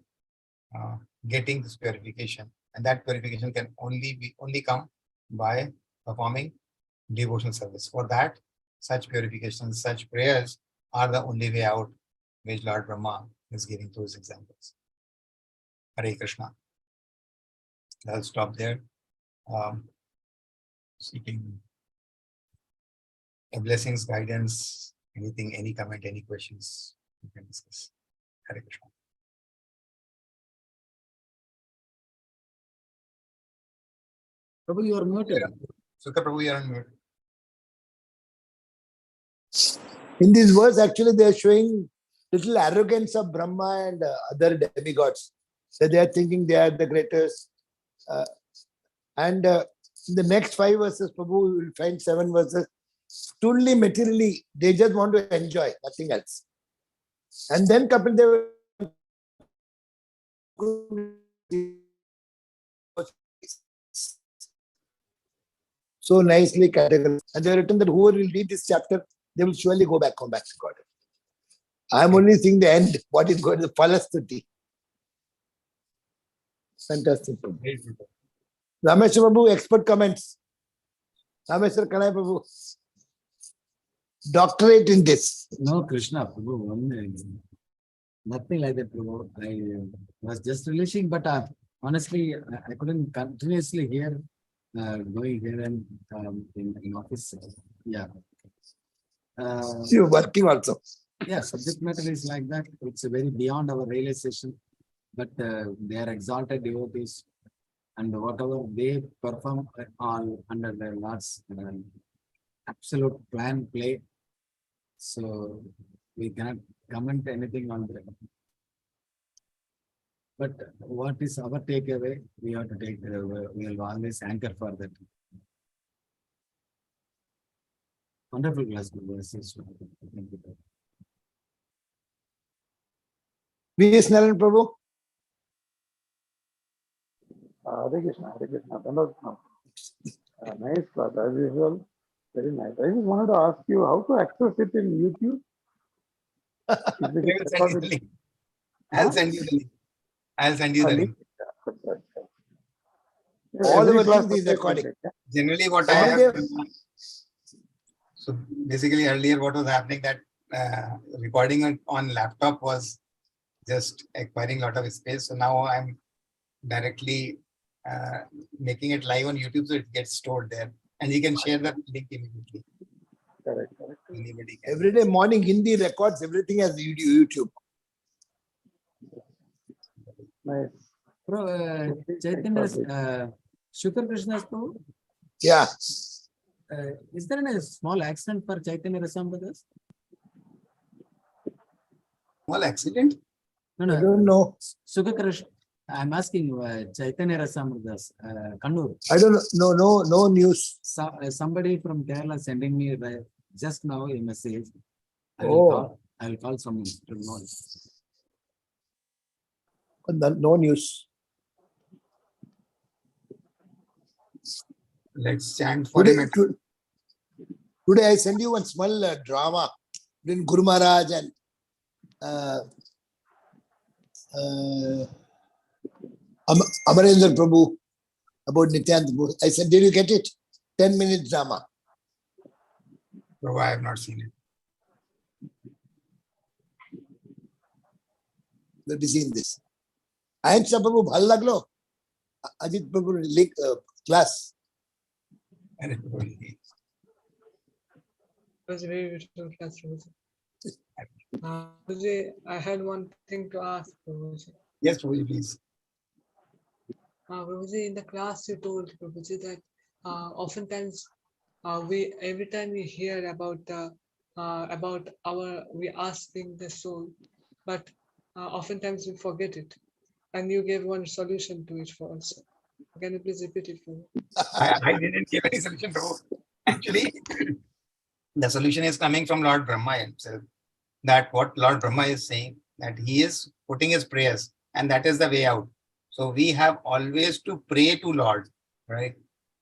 getting this purification, and that purification can only come by performing devotional service. For that, such purifications, such prayers are the only way out, which Lord Brahma is giving those examples. Hare Krishna. I'll stop there. Seeking a blessings, guidance, anything, any comment, any questions we can discuss. Hare Krishna. Prabhu, you are muted. Sukha Prabhu, you are on mute. In this verse, actually, they are showing little arrogance of Brahma and other demigods. So they are thinking they are the greatest. And in the next 5 verses, Prabhu, you will find 7 verses. Totally materially, they just want to enjoy, nothing else. And then Kapil Dev so nicely categorized. And they have written that whoever will read this chapter, they will surely come back to God. I am only seeing the end, what is going to the Phalasthuti. Fantastic. Ramesh Prabhu, expert comments. Rameshwar Kanai Prabhu, doctorate in this. No, Krishna, Prabhu, nothing like that, Prabhu. I was just relishing, but honestly, I couldn't continuously hear going here and in office. Yeah. You're working also. Yeah, subject matter is like that. It's a very beyond our realization, but they are exalted devotees, and whatever they perform all under the Lord's absolute plan play. So we cannot comment anything on that. But what is our takeaway? We have to take. We will always anchor for that. Wonderful class. Thank you. V.S. Narayan Prabhu. Hare Krishna, Hare Krishna. Nice class, as usual. Very nice. I just wanted to ask you how to access it in YouTube. Is it recorded? I'll send you the link. I'll send you the link. All Every our class things is recording. Generally, what I Every have day. so basically earlier what was happening that recording on laptop was just acquiring a lot of space. So now I'm directly making it live on YouTube, so it gets stored there, and you can share the link immediately. Correct, correct. Anybody can. Every day morning, Hindi records everything as YouTube. Nice. Chaitanya, Shukar Krishna's Prabhu, Yeah. is there a small accident for Chaitanya Rasamradas? Small accident? No, I don't know. Shukar Krishna. I'm asking Chaitanya Rasamradas, Kannur. I don't know. No news. Somebody from Kerala sending me just now a message. I Oh. will call someone to know. No news. Let's chant for him. Today I send you one small drama between Guru Maharaj and Amarendra Prabhu about Nityananda Prabhu. I said, did you get it? 10-minute drama. Prabhu, I have not seen it. We'll be seeing this. Ayansa Prabhu, bhal laglo. Ajit Prabhu link class. Hare Krishna. It was a very beautiful classroom. Prabhuji, I had one thing to ask, Prabhuji. Yes, Prabhuji, please. Prabhuji, in the class you told, Prabhuji, that oftentimes we every time we hear about we asking the soul, but oftentimes we forget it. And you gave one solution to it for us. Can you please repeat it for me? I didn't give any solution, Prabhu. Actually, the solution is coming from Lord Brahma himself. That what Lord Brahma is saying, that he is putting his prayers, and that is the way out. So we have always to pray to Lord, right?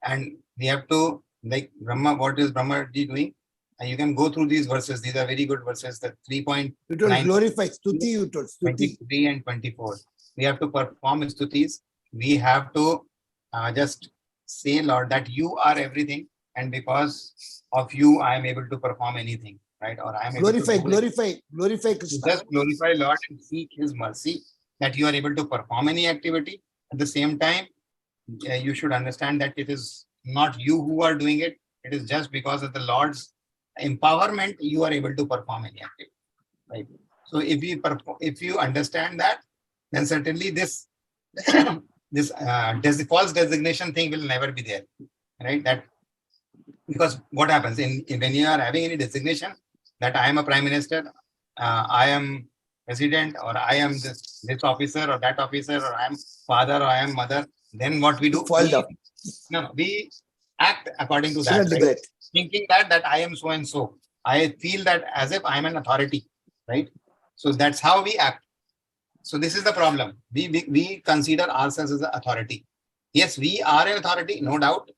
And we have to, like Brahma, what is Brahma doing? And you can go through these verses. These are very good verses. The 3.9, You told glorify, stuti, you told stuti. 23 and 24. We have to perform stutis. We have to just say, Lord, that you are everything, and because of you, I am able to perform anything, right? Or I am able Glorify, to do glorify to Krishna. just glorify Lord and seek His mercy, that you are able to perform any activity. At the same time, you should understand that it is not you who are doing it. It is just because of the Lord's empowerment you are able to perform any activity, right? So if you understand that, then certainly this this false designation thing will never be there, right? That because what happens when you are having any designation that I am a prime minister, I am president, or I am this officer or that officer, or I am father or I am mother, then what we do? Fall down. We act according to Cannot that, right? liberate. Thinking that I am so and so. I feel that as if I am an authority, right? So that's how we act. So this is the problem. We consider ourselves as an authority. Yes, we are an authority, no doubt.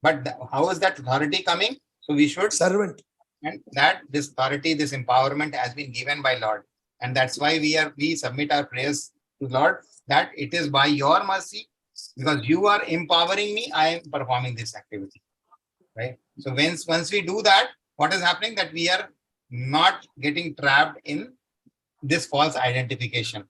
But how is that authority coming? So we should, Servant. and that this authority, this empowerment has been given by Lord. And that's why we submit our prayers to Lord, that it is by your mercy, because you are empowering me, I am performing this activity, right? So once we do that, what is happening? That we are not getting trapped in this false identification,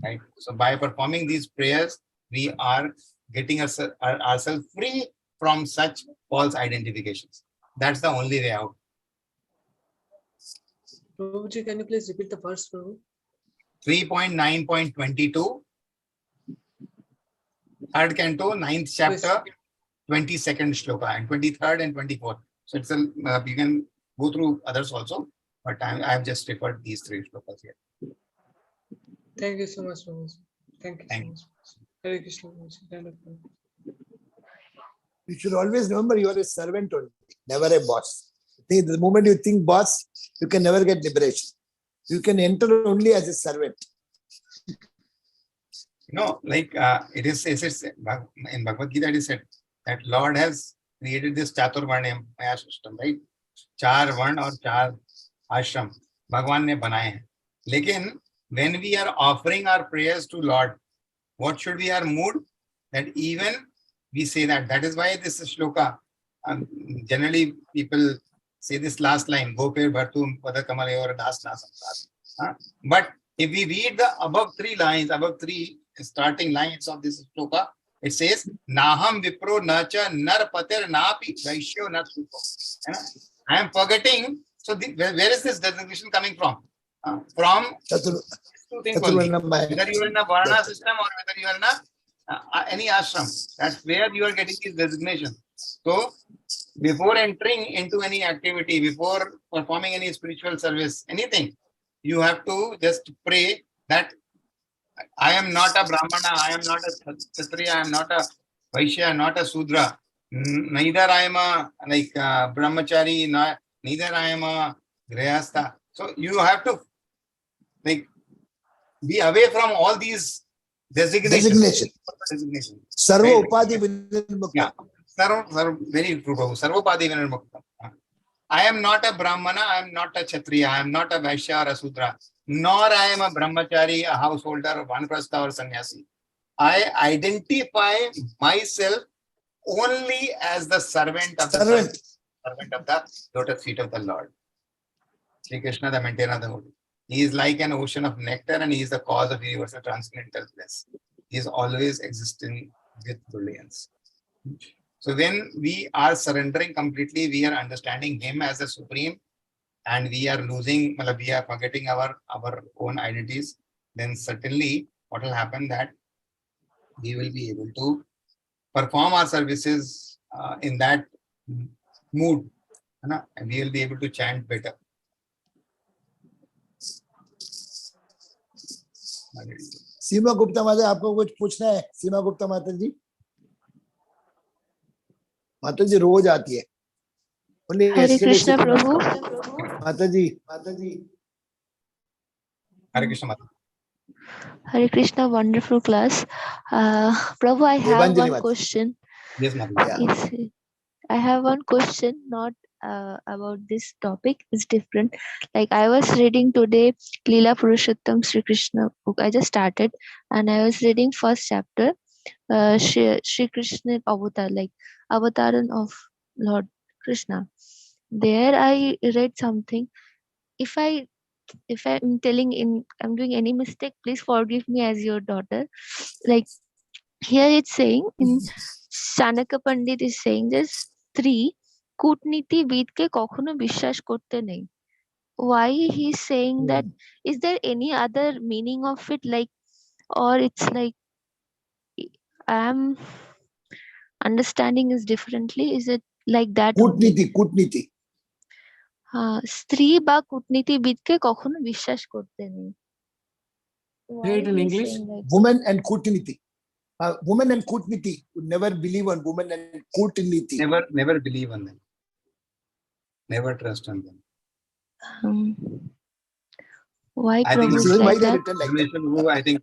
right? So by performing these prayers, we are getting ourselves free from such false identifications. That's the only way out. Prabhuji, can you please repeat the verse, Prabhu? 3.9.22, third canto, 9th chapter, 22nd shloka, and 23rd and 24th. So it's you can go through others also, but I have just referred these three shlokas here. Thank you so much, Prabhuji. Thank you Thank so much. Hare Krishna, Prabhuji. Wonderful. You should always remember you are a servant only, never a boss. The moment you think boss, you can never get liberation. You can enter only as a servant. Like it is in Bhagavad Gita, it is said that Lord has created this Chaturvarna Maya system, right? Char Varn or Char Ashram, Bhagwan ne banaye hain. Lekin when we are offering our prayers to Lord, what should be our mood? That even we say that is why this shloka, generally people say this last line, Gopir Bhartum Pada Kamalayor Das Nasam. But if we read the above three starting lines of this shloka, it says, Naham Vipro Nacha Nar Patir Napi Vaishyo Nat Suko. I am forgetting. So where is this designation coming from? From two things only. Whether you are in a Varna system or whether you are in any ashram, that's where you are getting this designation. So before entering into any activity, before performing any spiritual service, anything, you have to just pray that I am not a Brahmana, I am not a Kshatriya, I am not a Vaishya, not a Sudra. Neither I am a Brahmachari, neither I am a Grihastha. So you have to be away from all these designations. Sarva Upadhi Vinirmukta. Yeah. Very true, Prabhu. Sarvopadi Vinirmukta. I am not a Brahmana, I am not a Kshatriya, I am not a Vaishya or a Sudra, nor I am a Brahmachari, a householder, Vanprastha or Sannyasi. I identify myself only as the servant of the lotus feet of the Lord. Sri Krishna, the maintainer of the whole. He is like an ocean of nectar and he is the cause of universal transcendental bliss. He is always existing with brilliance. So when we are surrendering completely, we are understanding him as the supreme, and we are losing, we are forgetting our own identities, then certainly what will happen that we will be able to perform our services in that mood, and we will be able to chant better. सीमा गुप्ता माता, आपको कुछ पूछना है? सीमा गुप्ता माता जी, माता जी रोज आती है. Only Hare yesterday she Krishna could not Prabhu. come. माता जी. Hare Krishna Mata. Hare Krishna, wonderful class. Prabhu, I have Devanjali one Mata. question. Yes, Mata. Yeah. I have one question, not about this topic. It's different. Like I was reading today, Leela Purushottam Sri Krishna book. I just started, and I was reading first chapter. Sri Krishna Avatar, like Avataran of Lord Krishna. There, I read something. If I'm I'm doing any mistake, please forgive me as your daughter. Like here it's saying in Chanakya Pandit is saying this স্ত্রী কূটনীতিবিদকে কখনো বিশ্বাস করতে নেই. Why he's saying that? Is there any other meaning of it, like, or it's like I'm understanding is differently? Is it like that only? कूटनीति. স্ত্রী বা কূটনীতিবিদকে কখনো বিশ্বাস করতে নেই. Why Say it in he's English. saying like Woman and kootiniti. Woman and kootiniti would never believe on woman and kootiniti. Never believe on them. Never trust on them. Why I think Prabhu this is is why like they that? written like that. Rameshwar Prabhu, I think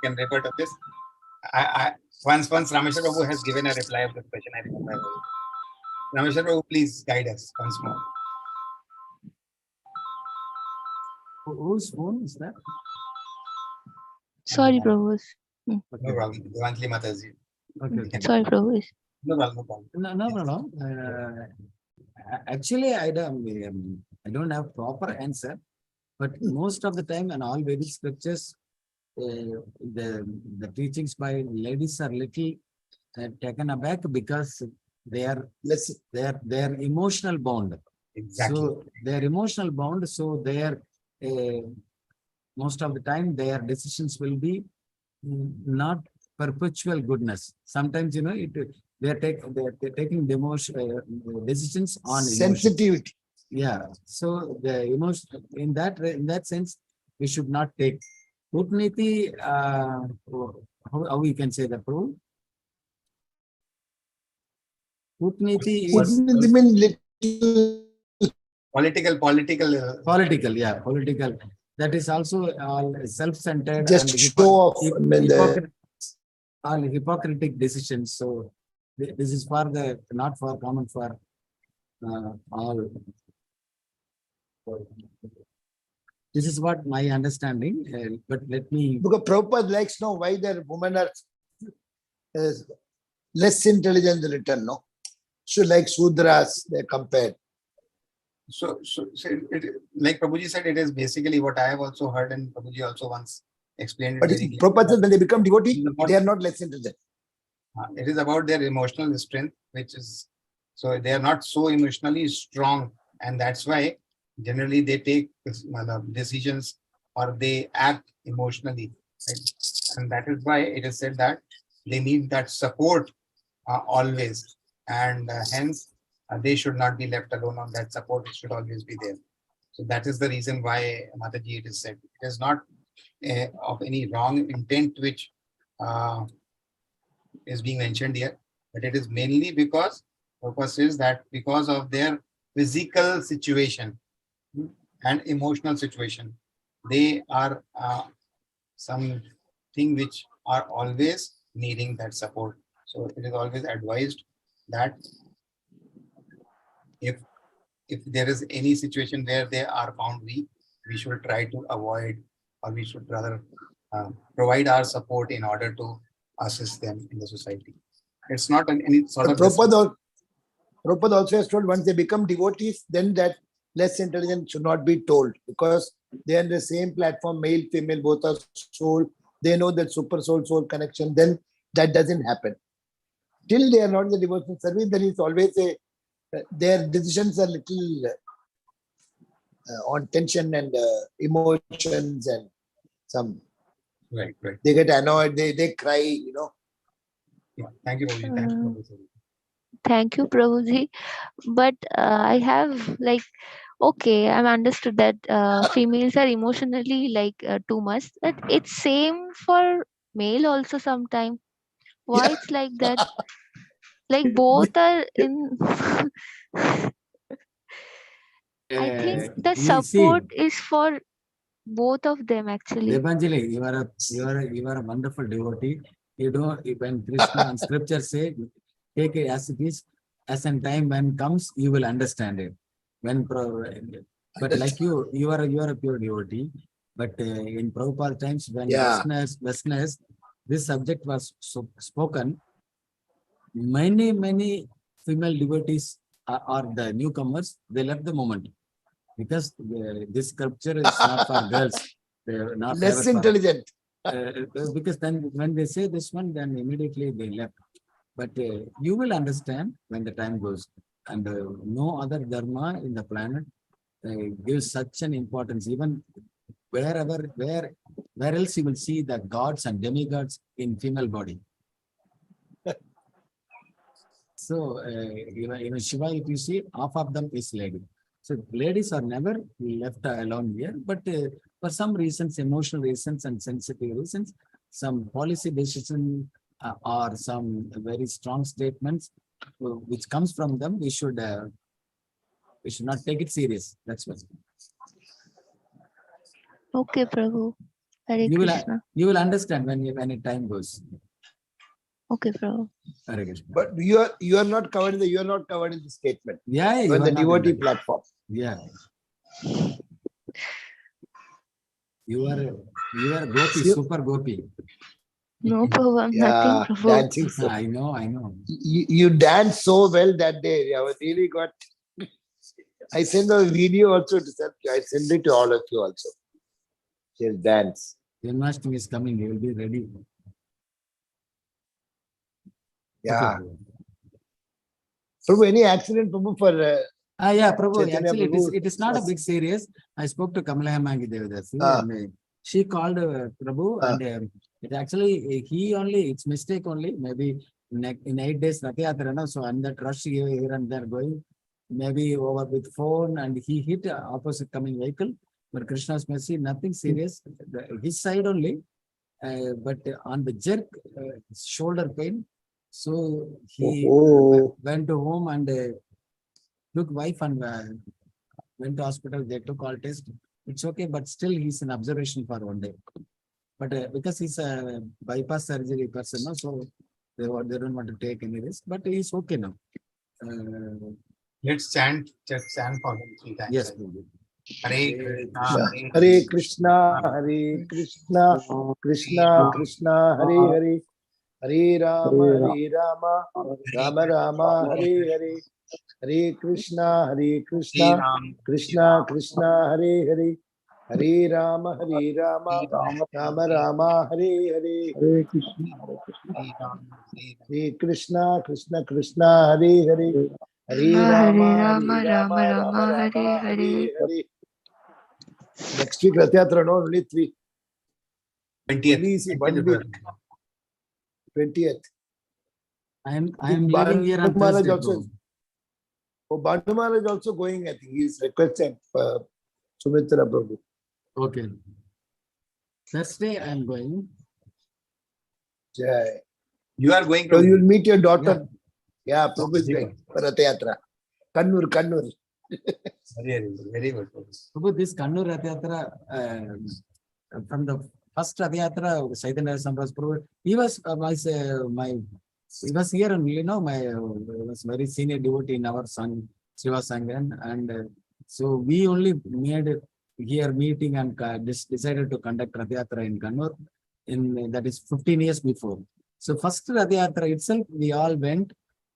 can refer to this. Once Rameshwar Prabhu has given a reply of this question, I remember. Rameshwar Prabhu, please guide us once more. Whose phone is that? Sorry Prabhu. No problem. Devantali Mataji. Okay. Sorry Prabhu. No problem. No problem. No. Actually, I don't have proper answer, but most of the time in all Vedic scriptures, the teachings by ladies are little taken aback because they are emotional bound. Exactly. So their emotional bound, so their most of the time their decisions will be not perpetual goodness. Sometimes they're taking decisions on emotion. Sensitivity. Yeah. So the emotion in that sense, we should not take Kutniti. How we can say that, Prabhu? Kutniti is Kootiniti means little Political. Yeah, political. That is also all self-centered just and show off. I mean, all hypocritic decisions. So this is for not for common for all. This is what my understanding. But let me. Because Prabhupada likes know why their women are less intelligent than written, no? So like Sudras, they compared. So like Prabhuji said, it is basically what I have also heard, and Prabhuji also once explained it But very clearly. Prabhupada said when they become devotee, they are not less intelligent. It is about their emotional strength, which is, so they are not so emotionally strong, and that's why generally they take decisions or they act emotionally, right? And that is why it is said that they need that support always, and hence they should not be left alone on that support. It should always be there. So that is the reason why, Mataji, it is said. It is not of any wrong intent which is being mentioned here, but it is mainly because purpose is that because of their physical situation and emotional situation, they are something which are always needing that support. So it is always advised that if there is any situation where they are found weak, we should try to avoid, or we should rather provide our support in order to assist them in the society. It's not any sort of. Prabhupada also has told once they become devotees, then that less intelligent should not be told, because they are in the same platform, male, female, both are soul. They know that super soul connection. Then that doesn't happen. Till they are not in the devotional service, there is always their decisions are little on tension and emotions and some Right, right. they get annoyed, they cry, Yeah. Thank you, Prabhuji. Thank you, Prabhuji. Thank you, Prabhuji. But I have like, okay, I've understood that females are emotionally like too much. But it's same for male also sometime. Why Yeah. it's like that? Like both are in. I think the You see, support is for both of them actually. Devanjali, you are a wonderful devotee. You know, when Krishna and scripture say, take it as it is, as in time when comes, you will understand it. But like you are a pure devotee. But in Prabhupada times, when Yeah. Westerners, this subject was spoken, many female devotees are the newcomers. They left the moment because this sculpture is not for girls. Not Less ever for intelligent. because then when they say this one, then immediately they left. But you will understand when the time goes. And no other dharma in the planet gives such an importance. Even where else you will see the gods and demigods in female body. So even Shiva, if you see, half of them is lady. So ladies are never left alone here, but for some reasons, emotional reasons and sensitive reasons, some policy decision or some very strong statements which comes from them, we should not take it serious. That's what Okay, Prabhu. Hare you will Krishna. you will understand when it time goes. Okay, Prabhu. Hare Krishna. But you are not covered in the statement. Yeah, You you on are the not in devotee that. platform. Yeah. You are Gopi, See? super Gopi. No, Prabhu, I'm nothing, Yeah, Prabhu. dancing so. I know. You danced so well that day. I was really got. I sent a video also to Satya. I send it to all of you also. Just dance. Janmashtami is coming. You will be ready. Yeah. Okay. Prabhu, any accident, Prabhu, for Yeah, Prabhu. Chaitanya Actually, Prabhu? it is not a big serious. I spoke to Kamalayamangi Devadasi Ah. and she called Prabhu Ah. and it actually he only it's mistake only maybe in 8 days Rath Yatra, so and that rush here and there going maybe over with phone and he hit opposite coming vehicle. But Krishna's mercy, nothing serious. His side only, but on the jerk, shoulder pain. So he Oh. went to home and took wife and went to hospital. They took all tests. It's okay, but still he's in observation for 1 day. But because he's a bypass surgery person, no, so they don't want to take any risk. But he's okay now. Let's chant for him 3 times. Yes, Hare Krishna, Yeah. Hare Krishna, Hare Krishna, Krishna Krishna, Hare Hare, Hare Rama, Rama Rama, Hare Hare, Hare Krishna, Krishna Krishna, Hare Hare, Hare Rama, Rama Rama, Hare Hare, Hare Krishna, Hare Krishna, Krishna Krishna, Hare Hare, Hare Rama, Rama, Hare Hare. Next week, Rath Yatra, no, only 3. 20th. 1 week, 20th. I am leaving here on Banu Maharaj Thursday. also. Oh, Banu Maharaj is also going, I think. He is requested Sumitra Prabhu. Okay. Thursday I am going. Jai. You are going So to you will meet your daughter. Yeah, Prabhu is going for Rath Yatra. Kannur. very good. Prabhu, this Kannur Rath Yatra, from the first Rath Yatra, Chaitanya Samraj Prabhu, he was he was here and was very senior devotee in our son Srivas Angan, and so we only made here meeting and decided to conduct Rath Yatra in Kannur that is 15 years before. So first Rath Yatra itself, we all went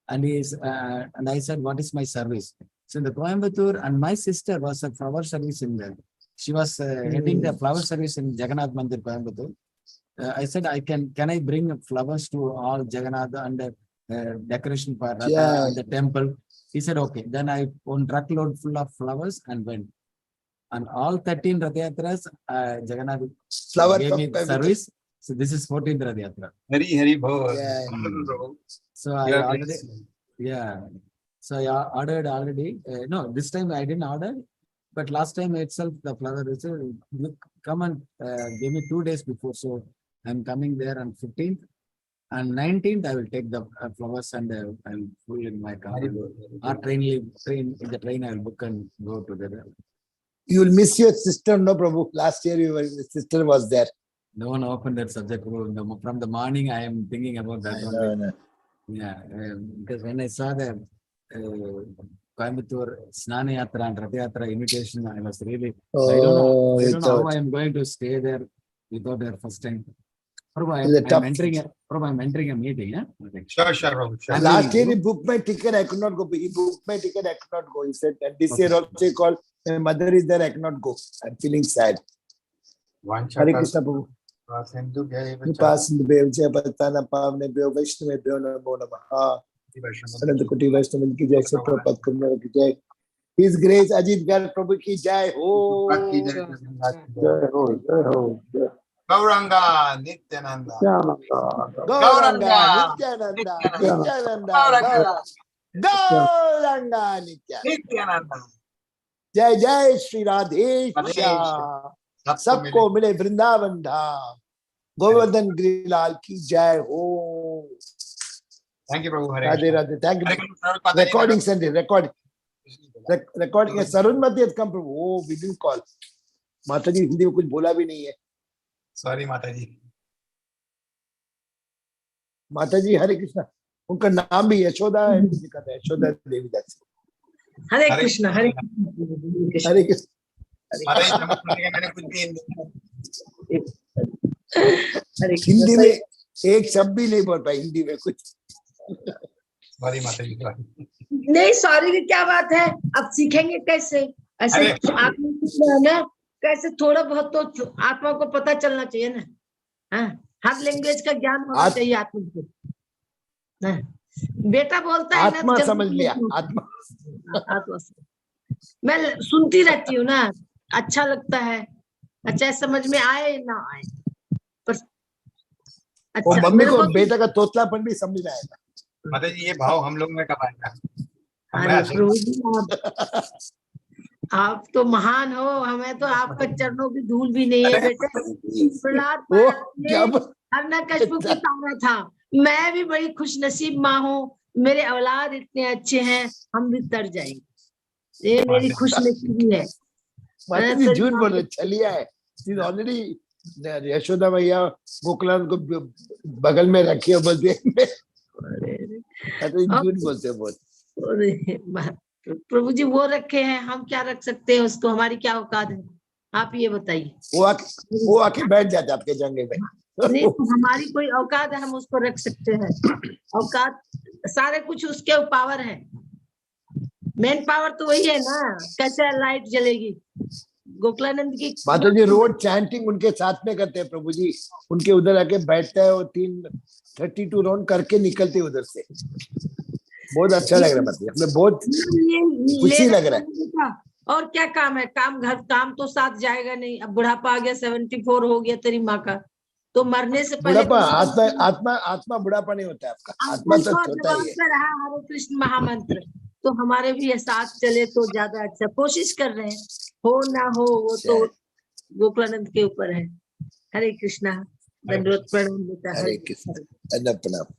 and and I said, what is my service? So in the Coimbatore, and my sister was a flower service in there. She was heading the flower service in Jagannath Mandir, Coimbatore. I said, can I bring flowers to all Jagannath and decoration for Ratha and the temple? He said, okay. Then I one truckload full of flowers and went. And all 13 Rath Yatras, Jagannath Flower gave from me everything. service. So this is 14th Rath Yatra. Hari Bol. Yeah. Wonderful, Prabhu. So You I are already, blessed. yeah. So I ordered already. No, this time I didn't order. But last time itself, the flower is look, come and give me 2 days before. So I'm coming there on 15th. And 19th, I will take the flowers and I'll pull in my car. Hari Bol. Or in the train, I will book and go together. You will miss your sister, no, Prabhu. Last year, your sister was there. No one opened that subject. From the morning, I am thinking about that one. No, no. Yeah, because when I saw the Coimbatore Snana Yatra and Rath Yatra invitation, I was really, I don't know it's how out. I am going to stay there without their first time. Prabhu, It's a tough- I'm entering a meeting. Yeah? Okay. Sure, sure, Prabhu. Sure. I'm Last year, leaving. he booked my ticket. I could not go. He booked my ticket. I could not go. He said, and this Okay. year also he called. My mother is there. I cannot go. I'm feeling sad. Hare Krishna, Prabhu. Pass in the Bay, Jayapatana, Pavne, Bay, Vaishnava, Bay, Namo Namaha. Ananta Kuti Vaishnava ki jai, Prabhupada Kumar ki jai. His Grace Ajit Gar Prabhu ki jai ho. Jai ho, jai ho, jai. Gauranga, Nityananda. Nityananda. Gauranga, Nityananda, Nityananda, Gauranga, Gauranga, Nityananda. Nityananda. जय जय श्री राधेश राधेश। सबको मिले वृंदावन धाम गोवर्धन गिरिलाल की जय हो Thank you, Prabhu. Hare Radhe Krishna. Radhe thank Hare you Krishna, Prabhupada. recording Sunday recording Sarunmati has come Prabhu oh we didn't call माता जी हिंदी में कुछ बोला भी नहीं है Sorry, Mataji. माता जी हरे कृष्णा उनका नाम भी यशोदा है लिखा था यशोदा देवी दास हरे हरे कृष्ण हरे हरे कृष्ण माताजी, समझ में मैंने कुछ भी हरे हिंदी कृष्ण में एक शब्द भी नहीं बोल पाए हिंदी में कुछ सॉरी माताजी। नहीं सॉरी की क्या बात है अब सीखेंगे कैसे ऐसे अरे। आत्मा ना कैसे थोड़ा बहुत तो आत्मा को पता चलना चाहिए ना हाँ हर लैंग्वेज का ज्ञान होना चाहिए आत्मा को हाँ, बेटा बोलता है ना आत्मा तो समझ जल्दी लिया नहीं आत्मा आत्मा मैं सुनती रहती हूँ ना अच्छा लगता है अच्छा समझ में आए ना आए पर वो अच्छा मम्मी मेरे को को बेटा का तोतलापन भी समझ में आएगा माताजी, ये भाव हम लोग में कब आएगा? अरे प्रभु जी आप तो महान हो हमें तो आपका चरणों की धूल भी नहीं है बेटे प्रहलाद वो महाराज क्या ने हिरण्यकश्यप को तारा था मैं भी बड़ी खुशनसीब माँ हूँ मेरे औलाद इतने अच्छे हैं हम भी तर जाएंगे ये मेरी खुशनसीबी है माता जी झूठ बोल रहे छलिया है ऑलरेडी यशोदा मैया गोकुलान को बगल में रखी है बोलती है झूठ बोलते हैं बहुत प्रभु जी वो रखे हैं हम क्या रख सकते हैं उसको हमारी क्या औकात है आप ये बताइए वो आके बैठ जाते आपके जंगे में नहीं तो हमारी कोई औकात है हम उसको रख सकते हैं औकात सारे कुछ उसके पावर है मेन पावर तो वही है ना कैसे लाइट जलेगी गोकुलानंद की माता जी रोड चैंटिंग उनके साथ में करते हैं प्रभु जी उनके उधर आके बैठता है वो 32 राउंड करके निकलते उधर से बहुत अच्छा लग रहा है मतलब हमें बहुत खुशी लग रहा है और क्या काम है काम घर काम तो साथ जाएगा नहीं अब बुढ़ापा आ गया 74 हो गया तेरी माँ का तो मरने से पहले बुढ़ापा आत्मा आत्मा आत्मा बुढ़ापा नहीं होता है आपका आत्मा तो होता ही है रहा हरे कृष्ण महामंत्र तो हमारे भी साथ चले तो ज्यादा अच्छा कोशिश कर रहे हैं हो ना हो वो तो गोकुलानंद के ऊपर है हरे कृष्णा दंडवत प्रणाम बेटा हरे कृष्ण प्रणाम